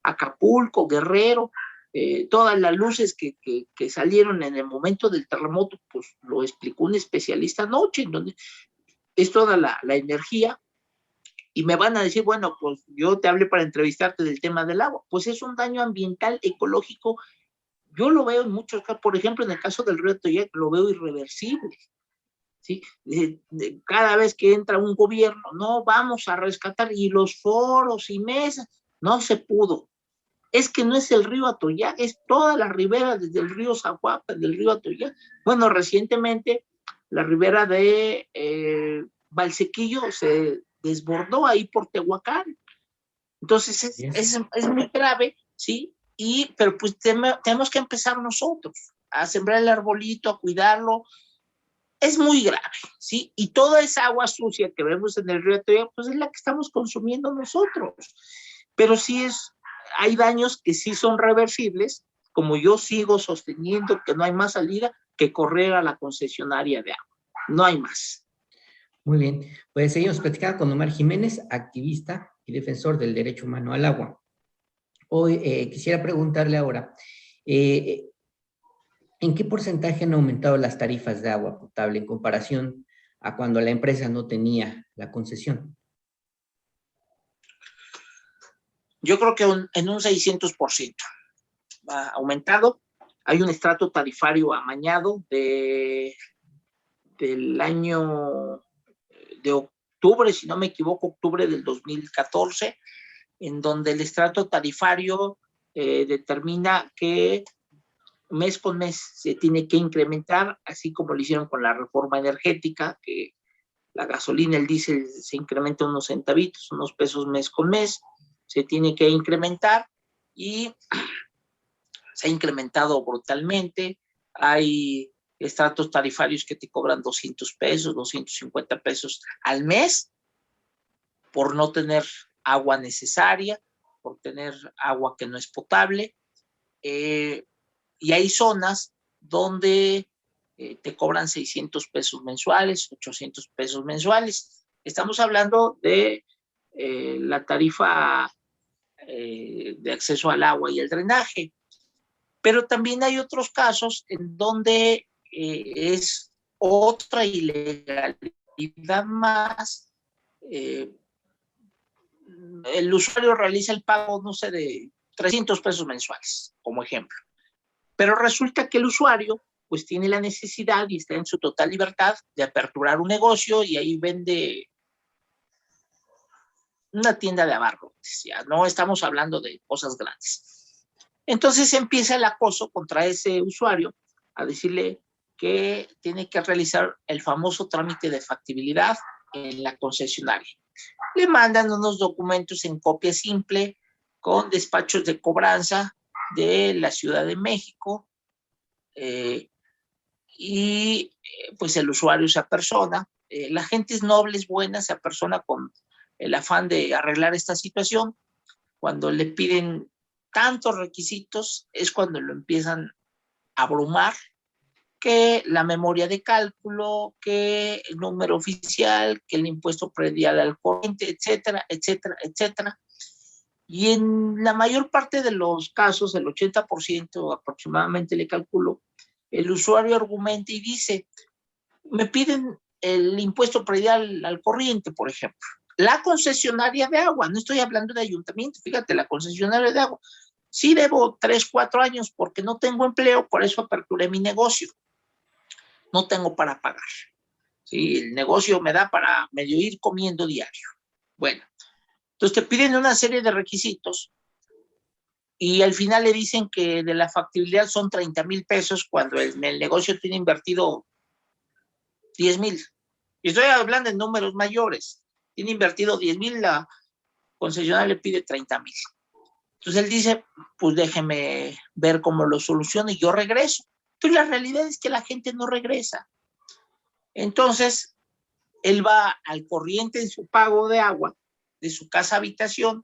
Acapulco, Guerrero, todas las luces que salieron en el momento del terremoto, pues lo explicó un especialista anoche, en donde es toda la energía. Y me van a decir, bueno, pues yo te hablé para entrevistarte del tema del agua. Pues es un daño ambiental, ecológico. Yo lo veo en muchos casos, por ejemplo, en el caso del río Atoyac, lo veo irreversible. ¿Sí? Cada vez que entra un gobierno, no vamos a rescatar, y los foros y mesas, no se pudo. Es que no es el río Atoyac, es toda la ribera desde el río Zaguapa, del río Atoyac. Bueno, recientemente la ribera de Valsequillo se desbordó ahí por Tehuacán. Entonces es muy grave, ¿sí? Pero pues tenemos que empezar nosotros a sembrar el arbolito, a cuidarlo. Es muy grave, ¿sí? Y toda esa agua sucia que vemos en el río Atoyac, pues es la que estamos consumiendo nosotros. Pero sí hay daños que sí son reversibles, como yo sigo sosteniendo que no hay más salida que correr a la concesionaria de agua. No hay más. Muy bien, pues seguimos platicando con Omar Jiménez, activista y defensor del derecho humano al agua. Hoy quisiera preguntarle ahora, ¿en qué porcentaje han aumentado las tarifas de agua potable en comparación a cuando la empresa no tenía la concesión? Yo creo que en un 600% ha aumentado. Hay un estrato tarifario amañado del año de octubre, si no me equivoco, octubre del 2014, en donde el estrato tarifario determina que mes con mes se tiene que incrementar, así como lo hicieron con la reforma energética, que la gasolina, el diésel se incrementa unos centavitos, unos pesos mes con mes, se tiene que incrementar y se ha incrementado brutalmente. Hay estratos tarifarios que te cobran 200 pesos, 250 pesos al mes por no tener agua necesaria, por tener agua que no es potable. Y hay zonas donde te cobran 600 pesos mensuales, 800 pesos mensuales. Estamos hablando de la tarifa de acceso al agua y el drenaje. Pero también hay otros casos en donde es otra ilegalidad más. El usuario realiza el pago, no sé, de 300 pesos mensuales, como ejemplo. Pero resulta que el usuario pues tiene la necesidad y está en su total libertad de aperturar un negocio y ahí vende una tienda de abarrotes. Ya no estamos hablando de cosas grandes. Entonces empieza el acoso contra ese usuario a decirle que tiene que realizar el famoso trámite de factibilidad en la concesionaria. Le mandan unos documentos en copia simple con despachos de cobranza de la Ciudad de México pues el usuario se apersona. La gente es noble, es buena, se apersona con el afán de arreglar esta situación. Cuando le piden tantos requisitos es cuando lo empiezan a abrumar, que la memoria de cálculo, que el número oficial, que el impuesto predial al corriente, etcétera, etcétera, etcétera. Y en la mayor parte de los casos, el 80% aproximadamente le calculo, el usuario argumenta y dice, me piden el impuesto predial al corriente, por ejemplo. La concesionaria de agua, no estoy hablando de ayuntamiento, fíjate, la concesionaria de agua. Sí debo 3, 4 años porque no tengo empleo, por eso aperturé mi negocio. No tengo para pagar. ¿Sí? El negocio me da para medio ir comiendo diario. Bueno, entonces te piden una serie de requisitos y al final le dicen que de la factibilidad son 30,000 pesos cuando el negocio tiene invertido 10,000. Y estoy hablando de números mayores. Tiene invertido 10,000, la concesionaria le pide 30,000. Entonces él dice, pues déjeme ver cómo lo soluciono y yo regreso. Pero la realidad es que la gente no regresa. Entonces, él va al corriente en su pago de agua, de su casa habitación.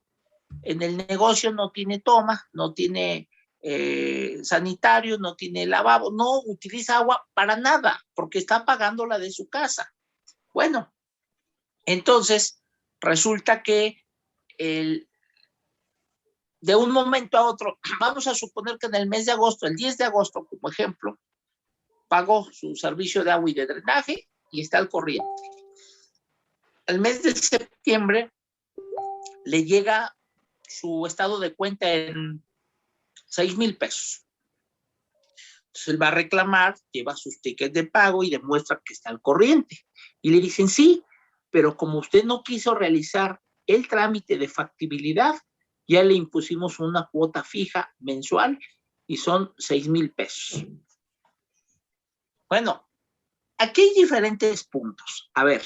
En el negocio no tiene toma, no tiene sanitario, no tiene lavabo, no utiliza agua para nada, porque está pagando la de su casa. Bueno, entonces resulta que de un momento a otro, vamos a suponer que en el mes de agosto, el 10 de agosto, como ejemplo, pagó su servicio de agua y de drenaje y está al corriente. El mes de septiembre le llega su estado de cuenta en 6,000 pesos. Entonces él va a reclamar, lleva sus tickets de pago y demuestra que está al corriente. Y le dicen, sí, pero como usted no quiso realizar el trámite de factibilidad, ya le impusimos una cuota fija mensual y son 6,000 pesos. Bueno, aquí hay diferentes puntos. A ver,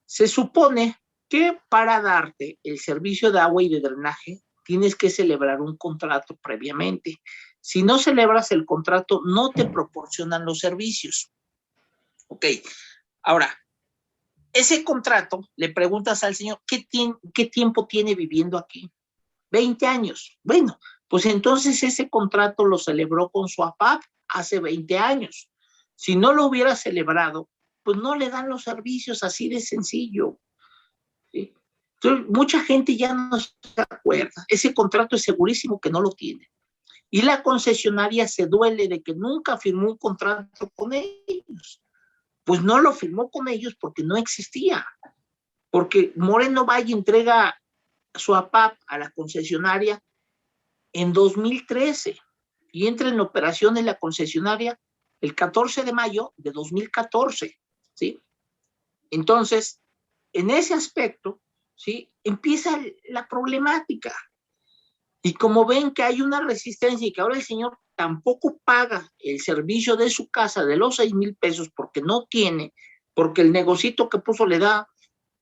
se supone que para darte el servicio de agua y de drenaje tienes que celebrar un contrato previamente. Si no celebras el contrato, no te proporcionan los servicios. Ok, ahora, ese contrato, le preguntas al señor, ¿qué tiempo tiene viviendo aquí? 20 años. Bueno, pues entonces ese contrato lo celebró con su APAP hace 20 años. Si no lo hubiera celebrado, pues no le dan los servicios, así de sencillo. ¿Sí? Entonces, mucha gente ya no se acuerda. Ese contrato es segurísimo que no lo tiene. Y la concesionaria se duele de que nunca firmó un contrato con ellos. Pues no lo firmó con ellos porque no existía. Porque Moreno Valle entrega su APAP a la concesionaria en 2013 y entra en operación en la concesionaria el 14 de mayo de 2014, ¿sí? Entonces, en ese aspecto, ¿sí? Empieza la problemática. Y como ven que hay una resistencia y que ahora el señor tampoco paga el servicio de su casa de los 6,000 pesos porque no tiene, porque el negocito que puso le da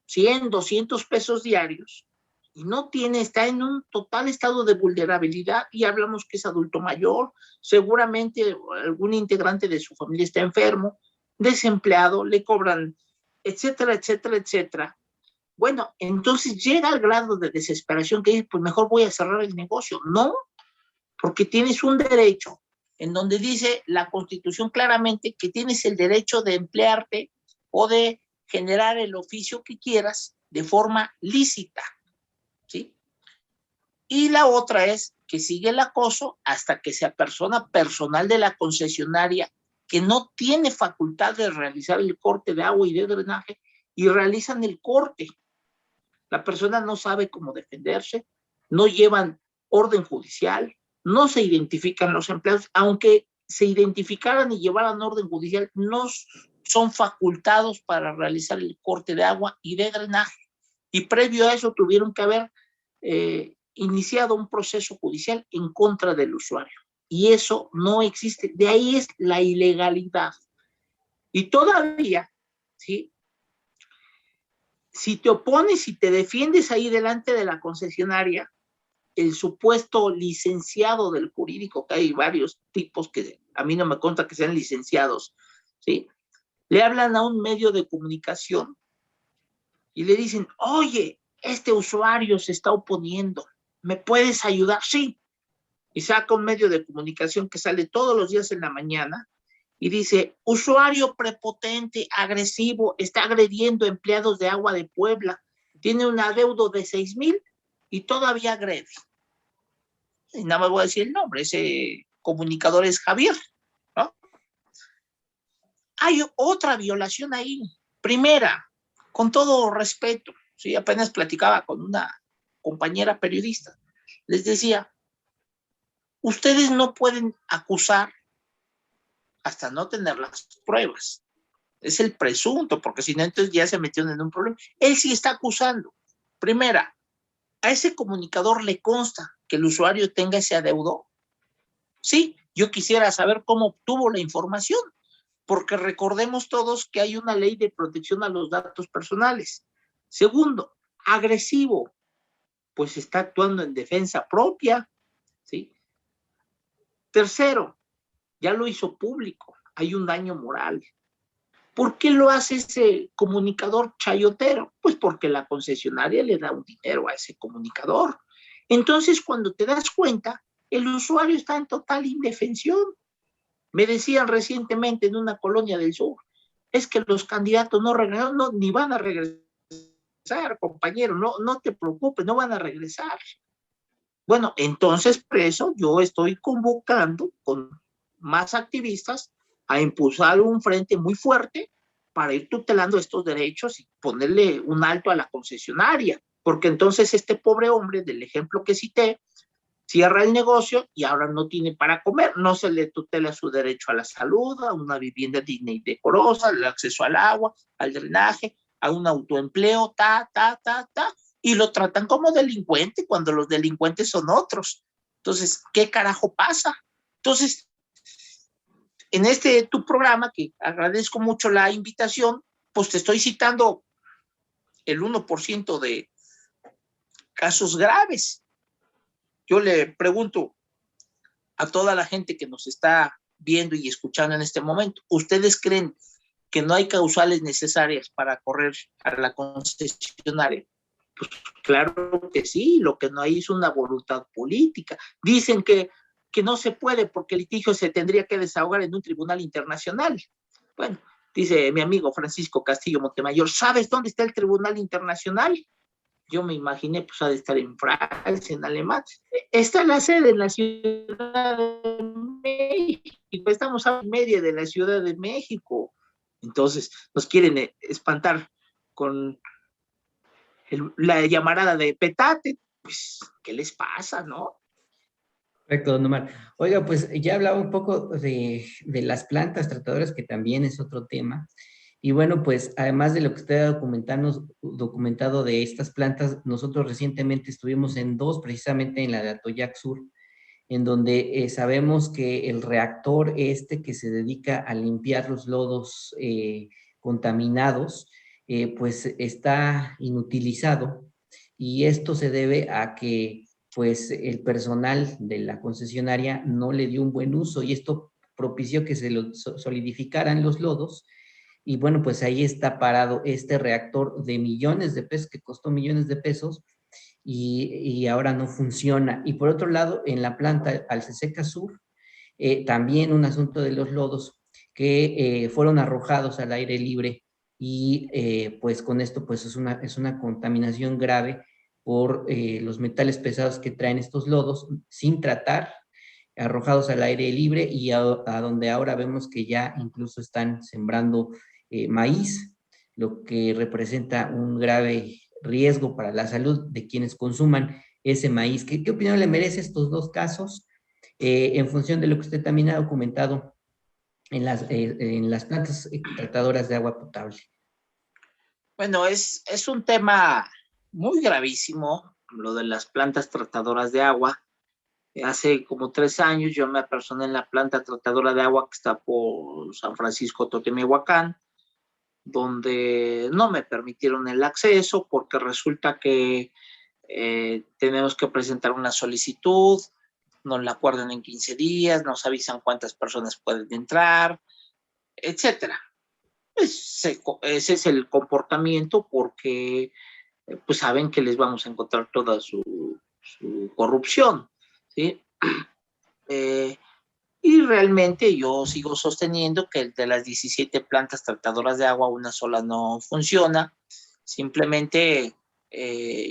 100, 200 pesos diarios, y no tiene, está en un total estado de vulnerabilidad, y hablamos que es adulto mayor, seguramente algún integrante de su familia está enfermo, desempleado, le cobran, etcétera, etcétera, etcétera. Bueno, entonces llega al grado de desesperación que dice, pues mejor voy a cerrar el negocio. No, porque tienes un derecho en donde dice la Constitución claramente que tienes el derecho de emplearte o de generar el oficio que quieras de forma lícita, ¿sí? Y la otra es que sigue el acoso hasta que sea persona personal de la concesionaria que no tiene facultad de realizar el corte de agua y de drenaje y realizan el corte. La persona no sabe cómo defenderse, no llevan orden judicial, no se identifican los empleados, aunque se identificaran y llevaran orden judicial, no son facultados para realizar el corte de agua y de drenaje. Y previo a eso tuvieron que haber iniciado un proceso judicial en contra del usuario. Y eso no existe. De ahí es la ilegalidad. Y todavía, ¿sí? Si te opones y te defiendes ahí delante de la concesionaria, el supuesto licenciado del jurídico, que hay varios tipos que a mí no me consta que sean licenciados, ¿sí? Le hablan a un medio de comunicación y le dicen, oye, este usuario se está oponiendo, ¿me puedes ayudar? Sí. Y saca un medio de comunicación que sale todos los días en la mañana y dice, usuario prepotente, agresivo, está agrediendo empleados de Agua de Puebla, tiene un adeudo de 6,000 y todavía agrede. Y nada más voy a decir el nombre, ese comunicador es Javier, ¿no? Hay otra violación ahí. Primera, con todo respeto, ¿sí? Apenas platicaba con una compañera periodista, les decía, ustedes no pueden acusar hasta no tener las pruebas. Es el presunto, porque si no, entonces ya se metieron en un problema. Él sí está acusando. Primera, a ese comunicador le consta que el usuario tenga ese adeudo. Sí, yo quisiera saber cómo obtuvo la información, porque recordemos todos que hay una ley de protección a los datos personales. Segundo, agresivo, pues está actuando en defensa propia, ¿sí? Tercero, ya lo hizo público, hay un daño moral. ¿Por qué lo hace ese comunicador chayotero? Pues porque la concesionaria le da un dinero a ese comunicador. Entonces, cuando te das cuenta, el usuario está en total indefensión. Me decían recientemente en una colonia del sur, es que los candidatos no regresaron, no, ni van a regresar, compañero, no te preocupes, no van a regresar. Bueno, entonces por eso yo estoy convocando con más activistas a impulsar un frente muy fuerte para ir tutelando estos derechos y ponerle un alto a la concesionaria, porque entonces este pobre hombre del ejemplo que cité cierra el negocio y ahora no tiene para comer, no se le tutela su derecho a la salud, a una vivienda digna y decorosa, el acceso al agua, al drenaje, a un autoempleo, y lo tratan como delincuente cuando los delincuentes son otros. Entonces, ¿qué carajo pasa? Entonces, en tu programa, que agradezco mucho la invitación, pues te estoy citando el 1% de casos graves. Yo le pregunto a toda la gente que nos está viendo y escuchando en este momento, ¿ustedes creen que no hay causales necesarias para correr a la concesionaria? Pues claro que sí, lo que no hay es una voluntad política. Dicen que no se puede porque el litigio se tendría que desahogar en un tribunal internacional. Bueno, dice mi amigo Francisco Castillo Montemayor, ¿sabes dónde está el tribunal internacional? Yo me imaginé, pues ha de estar en Francia, en Alemania. Está la sede en la Ciudad de México, estamos a media de la Ciudad de México. Entonces, nos quieren espantar con la llamarada de petate. Pues, ¿qué les pasa, no? Correcto, don Omar. Oiga, pues ya hablaba un poco de las plantas tratadoras, que también es otro tema. Y bueno, pues además de lo que usted ha documentado de estas plantas, nosotros recientemente estuvimos en dos, precisamente en la de Atoyac Sur, en donde sabemos que el reactor que se dedica a limpiar los lodos contaminados, pues está inutilizado, y esto se debe a que pues el personal de la concesionaria no le dio un buen uso, y esto propició que se solidificaran los lodos. Y bueno, pues ahí está parado este reactor de millones de pesos, que costó millones de pesos, y ahora no funciona. Y por otro lado, en la planta Alceseca Sur, también un asunto de los lodos que fueron arrojados al aire libre, y pues con esto pues es una contaminación grave por los metales pesados que traen estos lodos sin tratar, arrojados al aire libre, y a donde ahora vemos que ya incluso están sembrando maíz, lo que representa un grave riesgo para la salud de quienes consuman ese maíz. ¿Qué opinión le merece estos dos casos en función de lo que usted también ha documentado en las plantas tratadoras de agua potable? Bueno, es un tema muy gravísimo, lo de las plantas tratadoras de agua. Hace como 3 años yo me apersoné en la planta tratadora de agua que está por San Francisco Totemihuacán, donde no me permitieron el acceso porque resulta que tenemos que presentar una solicitud, nos la acuerdan en 15 días, nos avisan cuántas personas pueden entrar, etcétera. Ese es el comportamiento porque pues saben que les vamos a encontrar toda su corrupción, ¿sí? Y realmente yo sigo sosteniendo que de las 17 plantas tratadoras de agua, una sola no funciona. Simplemente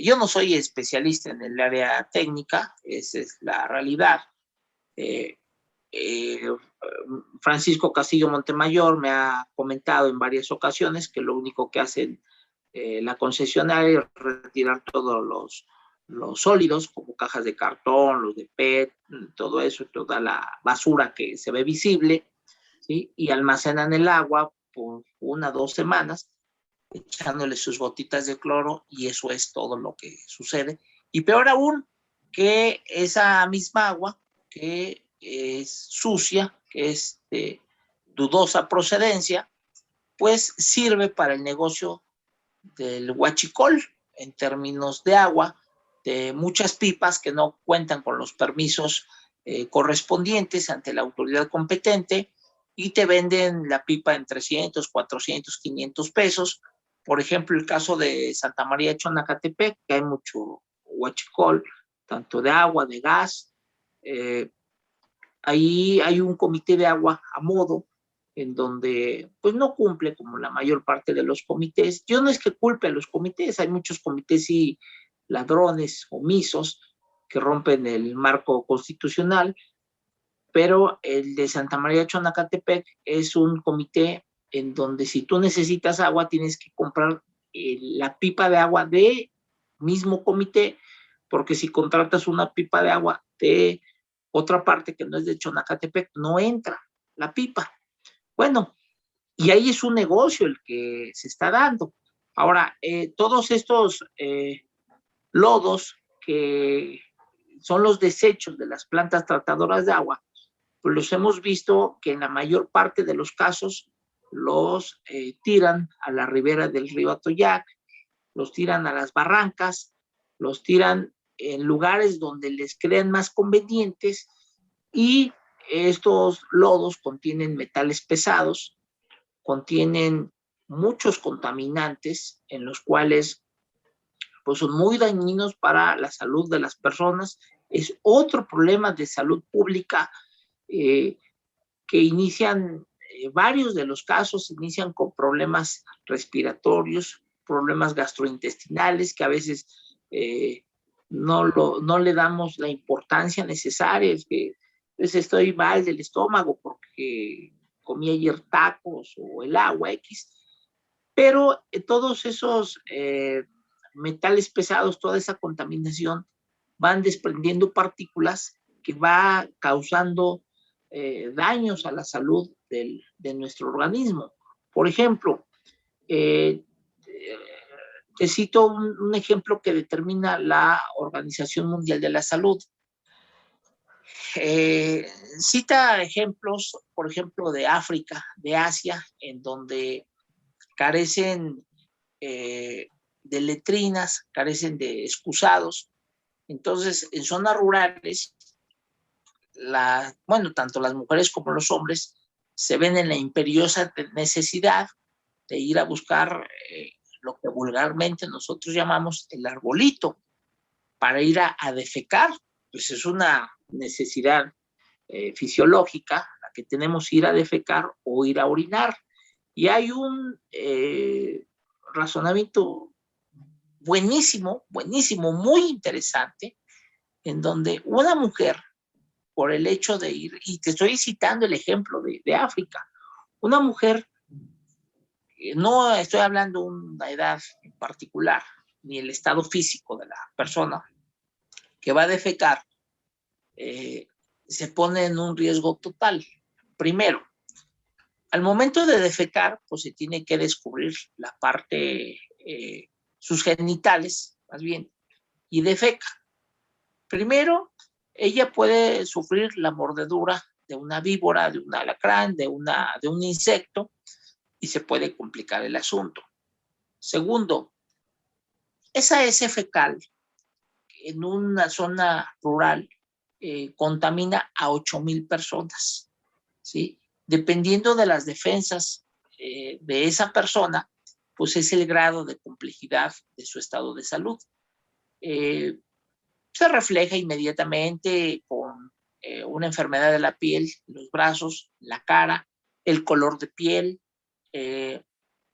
yo no soy especialista en el área técnica, esa es la realidad. Eh, eh, Francisco Castillo Montemayor me ha comentado en varias ocasiones que lo único que hacen la concesionaria es retirar todos los sólidos, como cajas de cartón, los de PET, todo eso, toda la basura que se ve visible, ¿sí? Y almacenan el agua por 1 o 2 semanas, echándole sus gotitas de cloro, y eso es todo lo que sucede. Y peor aún, que esa misma agua, que es sucia, que es de dudosa procedencia, pues sirve para el negocio del huachicol en términos de agua, de muchas pipas que no cuentan con los permisos correspondientes ante la autoridad competente, y te venden la pipa en 300, 400, 500 pesos. Por ejemplo, el caso de Santa María de Chonacatepec, que hay mucho huachicol, tanto de agua, de gas. Ahí hay un comité de agua a modo, en donde pues no cumple como la mayor parte de los comités. Yo no es que culpe a los comités, hay muchos comités y ladrones, omisos, que rompen el marco constitucional, pero el de Santa María Chonacatepec es un comité en donde si tú necesitas agua tienes que comprar la pipa de agua de mismo comité, porque si contratas una pipa de agua de otra parte que no es de Chonacatepec, no entra la pipa. Bueno, y ahí es un negocio el que se está dando. Ahora, todos estos lodos que son los desechos de las plantas tratadoras de agua, pues los hemos visto que en la mayor parte de los casos los tiran a la ribera del río Atoyac, los tiran a las barrancas, los tiran en lugares donde les crean más convenientes, y estos lodos contienen metales pesados, contienen muchos contaminantes en los cuales pues son muy dañinos para la salud de las personas. Es otro problema de salud pública que inician, varios de los casos inician con problemas respiratorios, problemas gastrointestinales, que a veces no le damos la importancia necesaria. Es que pues, estoy mal del estómago porque comí ayer tacos o el agua X, pero todos esos metales pesados, toda esa contaminación, van desprendiendo partículas que va causando daños a la salud de nuestro organismo. Por ejemplo, te cito un ejemplo que determina la Organización Mundial de la Salud. Cita ejemplos, por ejemplo, de África, de Asia, en donde carecen de letrinas, carecen de excusados. Entonces, en zonas rurales, tanto las mujeres como los hombres se ven en la imperiosa necesidad de ir a buscar lo que vulgarmente nosotros llamamos el arbolito, para ir a defecar. Pues es una necesidad fisiológica la que tenemos, ir a defecar o ir a orinar. Y hay un razonamiento buenísimo, buenísimo, muy interesante, en donde una mujer, por el hecho de ir, y te estoy citando el ejemplo de África, una mujer, no estoy hablando de una edad en particular, ni el estado físico de la persona que va a defecar, se pone en un riesgo total. Primero, al momento de defecar, pues se tiene que descubrir la parte, sus genitales, más bien, y defeca. Primero, ella puede sufrir la mordedura de una víbora, de un alacrán, de un insecto, y se puede complicar el asunto. Segundo, esa heces fecal en una zona rural contamina a 8,000 personas, ¿sí? Dependiendo de las defensas de esa persona, pues es el grado de complejidad de su estado de salud. Se refleja inmediatamente con una enfermedad de la piel, los brazos, la cara, el color de piel,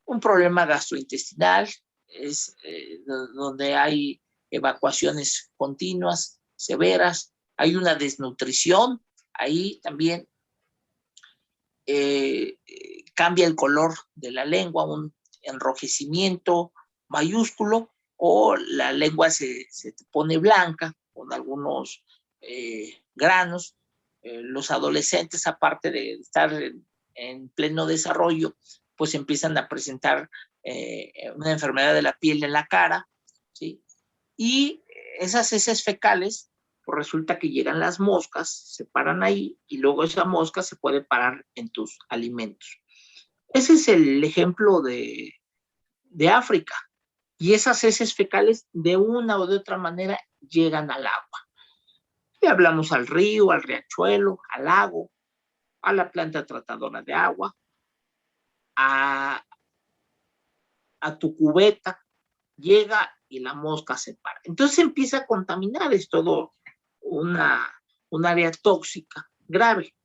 un problema gastrointestinal, es donde hay evacuaciones continuas, severas, hay una desnutrición, ahí también cambia el color de la lengua, un enrojecimiento mayúsculo, o la lengua se pone blanca con algunos granos. Los adolescentes, aparte de estar en pleno desarrollo, pues empiezan a presentar una enfermedad de la piel en la cara, ¿sí? Y esas heces fecales, pues resulta que llegan las moscas, se paran ahí, y luego esa mosca se puede parar en tus alimentos. Ese es el ejemplo de África. Y esas heces fecales, de una o de otra manera, llegan al agua. Y hablamos al río, al riachuelo, al lago, a la planta tratadora de agua, a tu cubeta, llega y la mosca se para. Entonces empieza a contaminar, es todo un área tóxica grave.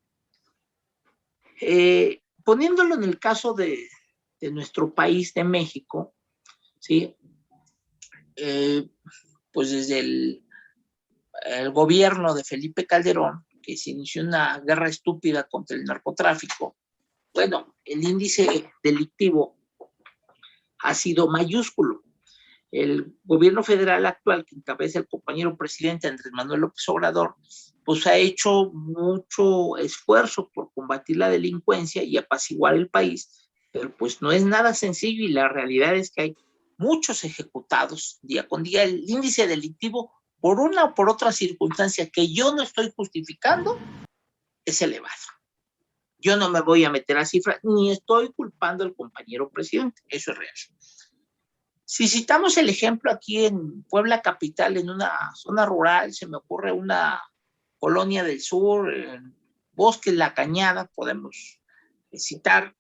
Poniéndolo en el caso de nuestro país, de México, ¿sí? Pues desde el gobierno de Felipe Calderón, que se inició una guerra estúpida contra el narcotráfico, bueno, el índice delictivo ha sido mayúsculo. El gobierno federal actual, que encabeza el compañero presidente Andrés Manuel López Obrador, pues ha hecho mucho esfuerzo por combatir la delincuencia y apaciguar el país, pero pues no es nada sencillo, y la realidad es que hay muchos ejecutados día con día. El índice delictivo, por una o por otra circunstancia que yo no estoy justificando, es elevado. Yo no me voy a meter a cifras, ni estoy culpando al compañero presidente, eso es real. Si citamos el ejemplo aquí en Puebla capital, en una zona rural, se me ocurre una colonia del sur, en Bosques La Cañada, podemos citar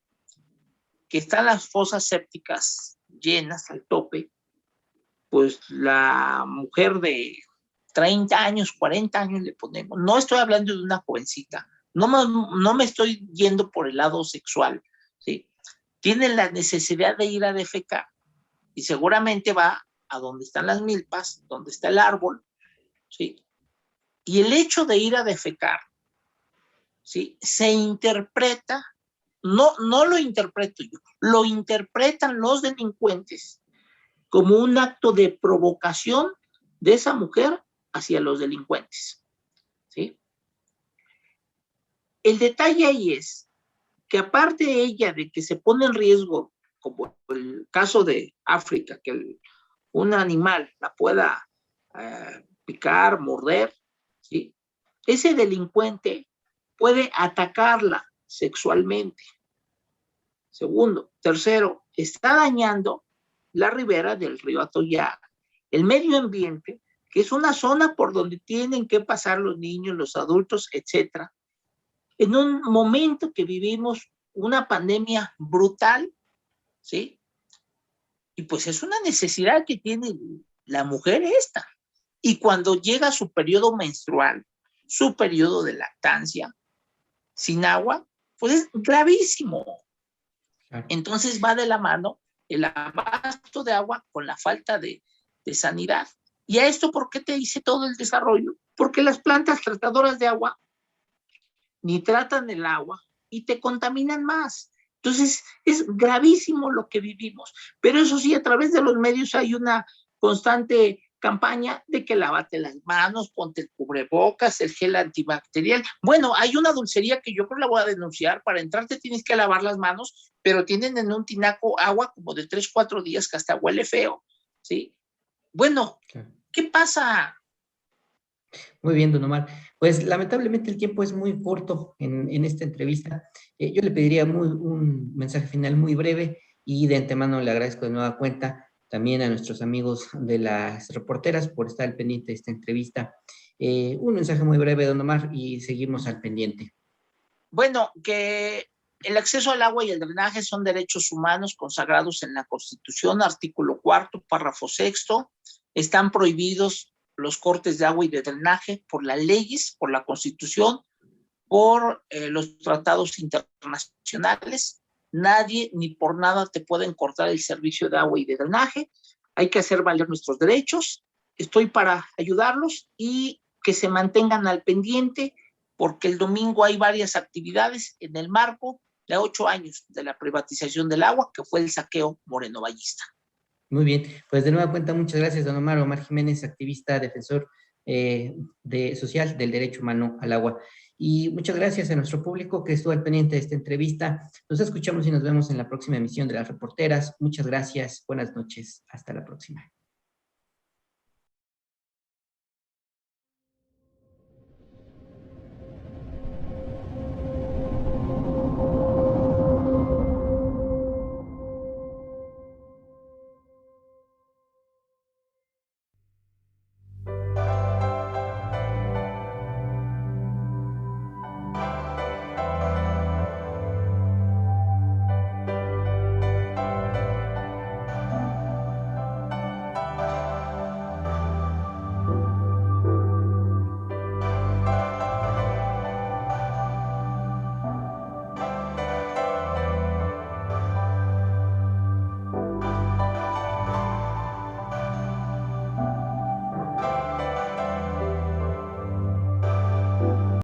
que están las fosas sépticas llenas al tope, pues la mujer de 30 años, 40 años le ponemos, no estoy hablando de una jovencita, no me estoy yendo por el lado sexual, ¿sí? Tiene la necesidad de ir a defecar y seguramente va a donde están las milpas, donde está el árbol, ¿sí? Y el hecho de ir a defecar, ¿sí? Se interpreta, no lo interpreto yo, lo interpretan los delincuentes como un acto de provocación de esa mujer hacia los delincuentes, ¿sí? El detalle ahí es que aparte de ella de que se pone en riesgo, como el caso de África, que un animal la pueda picar, morder, ¿sí? Ese delincuente puede atacarla sexualmente. Segundo. Tercero, está dañando la ribera del río Atoyac, el medio ambiente, que es una zona por donde tienen que pasar los niños, los adultos, etcétera. En un momento que vivimos una pandemia brutal, ¿sí? Y pues es una necesidad que tiene la mujer esta. Y cuando llega su periodo menstrual, su periodo de lactancia, sin agua, pues es gravísimo. Claro. Entonces va de la mano el abasto de agua con la falta de sanidad. ¿Y a esto por qué te dice todo el desarrollo? Porque las plantas tratadoras de agua ni tratan el agua y te contaminan más. Entonces, es gravísimo lo que vivimos. Pero eso sí, a través de los medios hay una constante campaña de que lávate las manos, ponte el cubrebocas, el gel antibacterial. Bueno, hay una dulcería que yo creo la voy a denunciar. Para entrar te tienes que lavar las manos, pero tienen en un tinaco agua como de 3, 4 días que hasta huele feo, ¿sí? Bueno, ¿qué pasa? Muy bien, don Omar. Pues lamentablemente el tiempo es muy corto en esta entrevista. Yo le pediría un mensaje final muy breve y de antemano le agradezco de nueva cuenta también a nuestros amigos de las reporteras por estar al pendiente de esta entrevista. Un mensaje muy breve, don Omar, y seguimos al pendiente. Bueno, que el acceso al agua y el drenaje son derechos humanos consagrados en la Constitución, artículo 4, párrafo 6. Están prohibidos los cortes de agua y de drenaje por las leyes, por la Constitución, por los tratados internacionales. Nadie ni por nada te pueden cortar el servicio de agua y de drenaje. Hay que hacer valer nuestros derechos. Estoy para ayudarlos y que se mantengan al pendiente, porque el domingo hay varias actividades en el marco de 8 años de la privatización del agua, que fue el saqueo morenovallista. Muy bien, pues de nueva cuenta, muchas gracias, don Omar. Omar Jiménez, activista, defensor social del derecho humano al agua. Y muchas gracias a nuestro público que estuvo al pendiente de esta entrevista. Nos escuchamos y nos vemos en la próxima emisión de Las Reporteras. Muchas gracias, buenas noches, hasta la próxima.